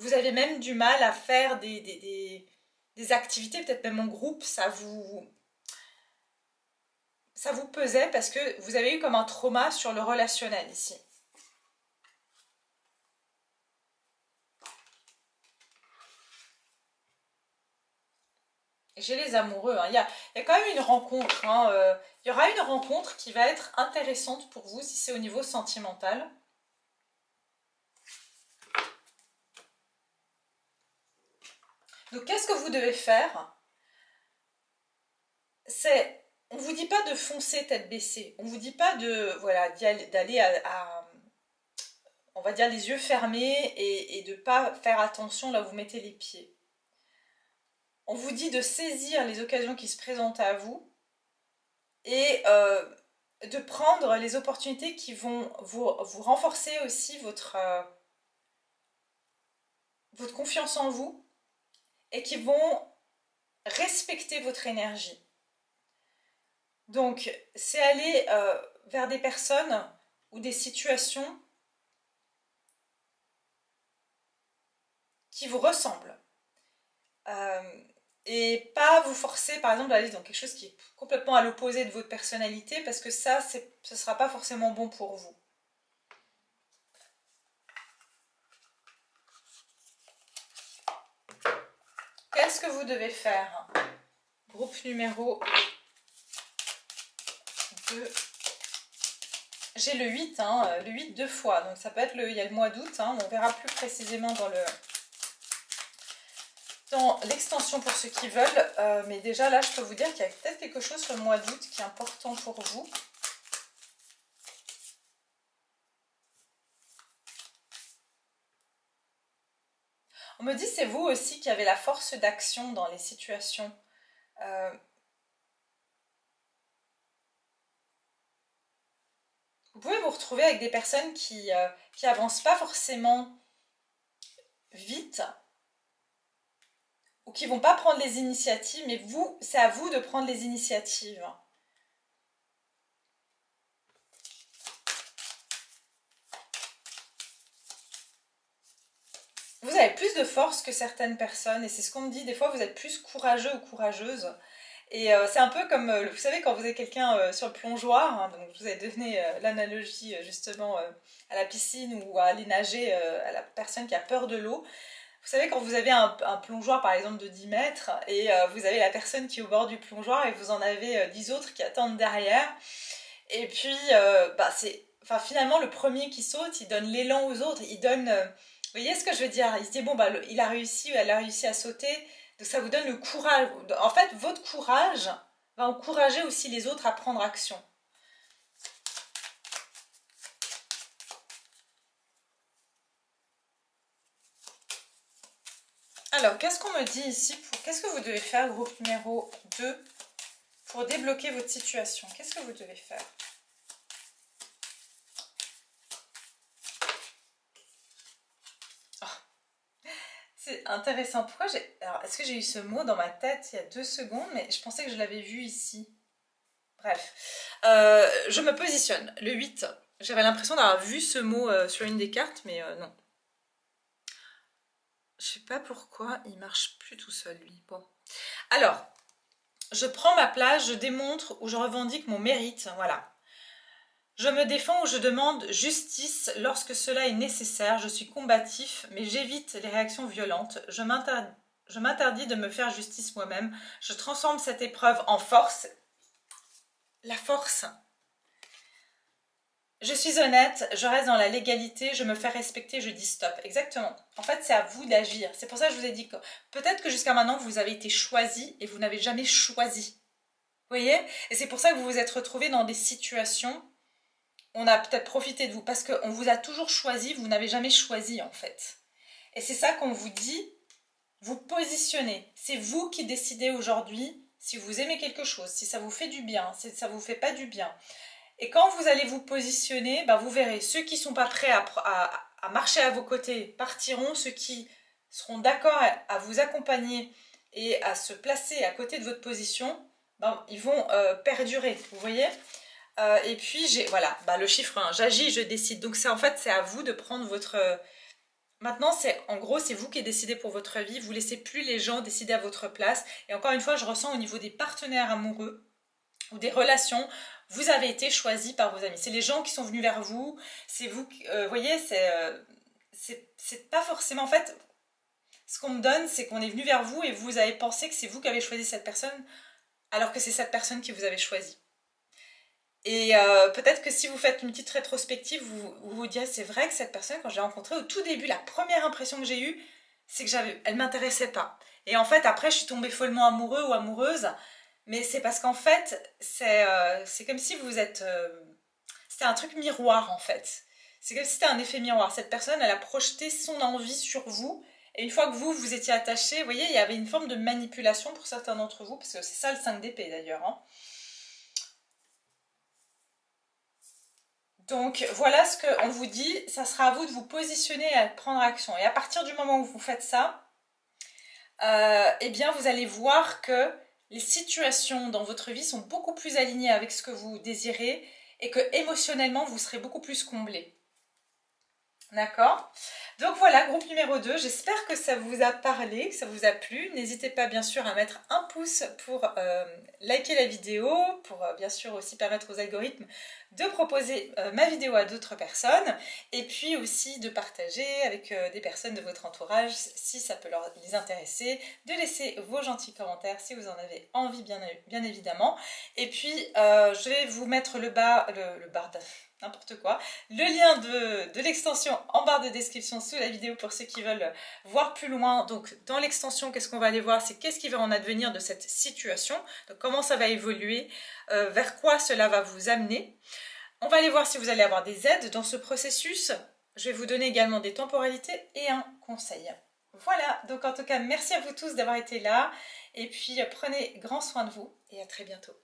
vous avez même du mal à faire des activités, peut-être même en groupe, ça vous pesait parce que vous avez eu comme un trauma sur le relationnel ici. J'ai les amoureux, hein. Il y a quand même une rencontre, hein. Il y aura une rencontre qui va être intéressante pour vous si c'est au niveau sentimental. Donc qu'est-ce que vous devez faire? On ne vous dit pas de foncer tête baissée, on ne vous dit pas de voilà d'aller on va dire les yeux fermés et de ne pas faire attention là où vous mettez les pieds. On vous dit de saisir les occasions qui se présentent à vous et de prendre les opportunités qui vont vous renforcer aussi votre confiance en vous et qui vont respecter votre énergie. Donc, c'est aller vers des personnes ou des situations qui vous ressemblent. Et pas vous forcer, par exemple, à aller dans quelque chose qui est complètement à l'opposé de votre personnalité, parce que ça, ce ne sera pas forcément bon pour vous. Qu'est-ce que vous devez faire? Groupe numéro 2. J'ai le 8, hein, le 8 deux fois, donc ça peut être il y a le mois d'août, hein, on verra plus précisément dans l'extension pour ceux qui veulent, mais déjà là je peux vous dire qu'il y a peut-être quelque chose sur le mois d'août qui est important pour vous. On me dit c'est vous aussi qui avez la force d'action dans les situations. Vous pouvez vous retrouver avec des personnes qui avancent pas forcément vite ou qui vont pas prendre les initiatives, mais vous, c'est à vous de prendre les initiatives. Vous avez plus de force que certaines personnes et c'est ce qu'on me dit, des fois vous êtes plus courageux ou courageuse. Et c'est un peu comme, vous savez, quand vous avez quelqu'un sur le plongeoir, hein, donc je vous ai donné l'analogie justement à la piscine ou à aller nager à la personne qui a peur de l'eau. Vous savez, quand vous avez un plongeoir par exemple de 10 mètres et vous avez la personne qui est au bord du plongeoir et vous en avez 10 autres qui attendent derrière. Et puis, finalement, le premier qui saute, il donne l'élan aux autres, il donne... vous voyez ce que je veux dire? Il se dit, bon, il a réussi ou elle a réussi à sauter. Donc ça vous donne le courage. En fait, votre courage va encourager aussi les autres à prendre action. Alors, qu'est-ce qu'on me dit ici? Qu'est-ce que vous devez faire, groupe numéro 2, pour débloquer votre situation? Qu'est-ce que vous devez faire? C'est intéressant. Pourquoi j'ai... Alors, est-ce que j'ai eu ce mot dans ma tête il y a 2 secondes, mais je pensais que je l'avais vu ici. Bref. Je me positionne. Le 8. J'avais l'impression d'avoir vu ce mot sur une des cartes, mais non. Je sais pas pourquoi il marche plus tout seul, lui. Bon. Alors, je prends ma place, je démontre ou je revendique mon mérite. Voilà. Je me défends ou je demande justice lorsque cela est nécessaire. Je suis combatif, mais j'évite les réactions violentes. Je m'interdis de me faire justice moi-même. Je transforme cette épreuve en force. La force. Je suis honnête, je reste dans la légalité, je me fais respecter, je dis stop. Exactement. En fait, c'est à vous d'agir. C'est pour ça que je vous ai dit que peut-être que jusqu'à maintenant, vous avez été choisi et vous n'avez jamais choisi. Vous voyez? Et c'est pour ça que vous vous êtes retrouvés dans des situations. On a peut-être profité de vous parce qu'on vous a toujours choisi, vous n'avez jamais choisi en fait. Et c'est ça qu'on vous dit, vous positionnez. C'est vous qui décidez aujourd'hui si vous aimez quelque chose, si ça vous fait du bien, si ça vous fait pas du bien. Et quand vous allez vous positionner, vous verrez, ceux qui ne sont pas prêts à marcher à vos côtés partiront, ceux qui seront d'accord à vous accompagner et à se placer à côté de votre position, ils vont perdurer, vous voyez. Et puis, voilà, le chiffre 1, j'agis, je décide. Donc, en fait, c'est à vous de prendre votre maintenant, en gros, c'est vous qui décidez pour votre vie. Vous laissez plus les gens décider à votre place. Et encore une fois, je ressens au niveau des partenaires amoureux ou des relations, vous avez été choisi par vos amis. C'est les gens qui sont venus vers vous. C'est vous, vous voyez, c'est pas forcément... En fait, ce qu'on me donne, c'est qu'on est venu vers vous et vous avez pensé que c'est vous qui avez choisi cette personne, alors que c'est cette personne qui vous avait choisi. Et peut-être que si vous faites une petite rétrospective, vous direz, c'est vrai que cette personne, quand je l'ai rencontrée, au tout début, la première impression que j'ai eue, c'est que elle m'intéressait pas. Et en fait, après, je suis tombée follement amoureux ou amoureuse, mais c'est parce qu'en fait, c'est comme si vous êtes... c'était un truc miroir, en fait. C'est comme si c'était un effet miroir. Cette personne, elle a projeté son envie sur vous, et une fois que vous étiez attaché, vous voyez, il y avait une forme de manipulation pour certains d'entre vous, parce que c'est ça le 5 d'épée d'ailleurs, hein. Donc voilà ce qu'on vous dit, ça sera à vous de vous positionner et à prendre action. Et à partir du moment où vous faites ça, eh bien vous allez voir que les situations dans votre vie sont beaucoup plus alignées avec ce que vous désirez et que émotionnellement vous serez beaucoup plus comblé. D'accord? Donc voilà, groupe numéro 2, j'espère que ça vous a parlé, que ça vous a plu. N'hésitez pas bien sûr à mettre un pouce pour liker la vidéo, pour bien sûr aussi permettre aux algorithmes de proposer ma vidéo à d'autres personnes, et puis aussi de partager avec des personnes de votre entourage si ça peut les intéresser, de laisser vos gentils commentaires si vous en avez envie bien évidemment. Et puis je vais vous mettre le barre de... n'importe quoi, le lien de l'extension en barre de description sous la vidéo pour ceux qui veulent voir plus loin. Donc dans l'extension, qu'est-ce qu'on va aller voir? C'est qu'est-ce qui va en advenir de cette situation, donc comment ça va évoluer, vers quoi cela va vous amener. On va aller voir si vous allez avoir des aides dans ce processus. Je vais vous donner également des temporalités et un conseil. Voilà, donc en tout cas merci à vous tous d'avoir été là et puis prenez grand soin de vous et à très bientôt.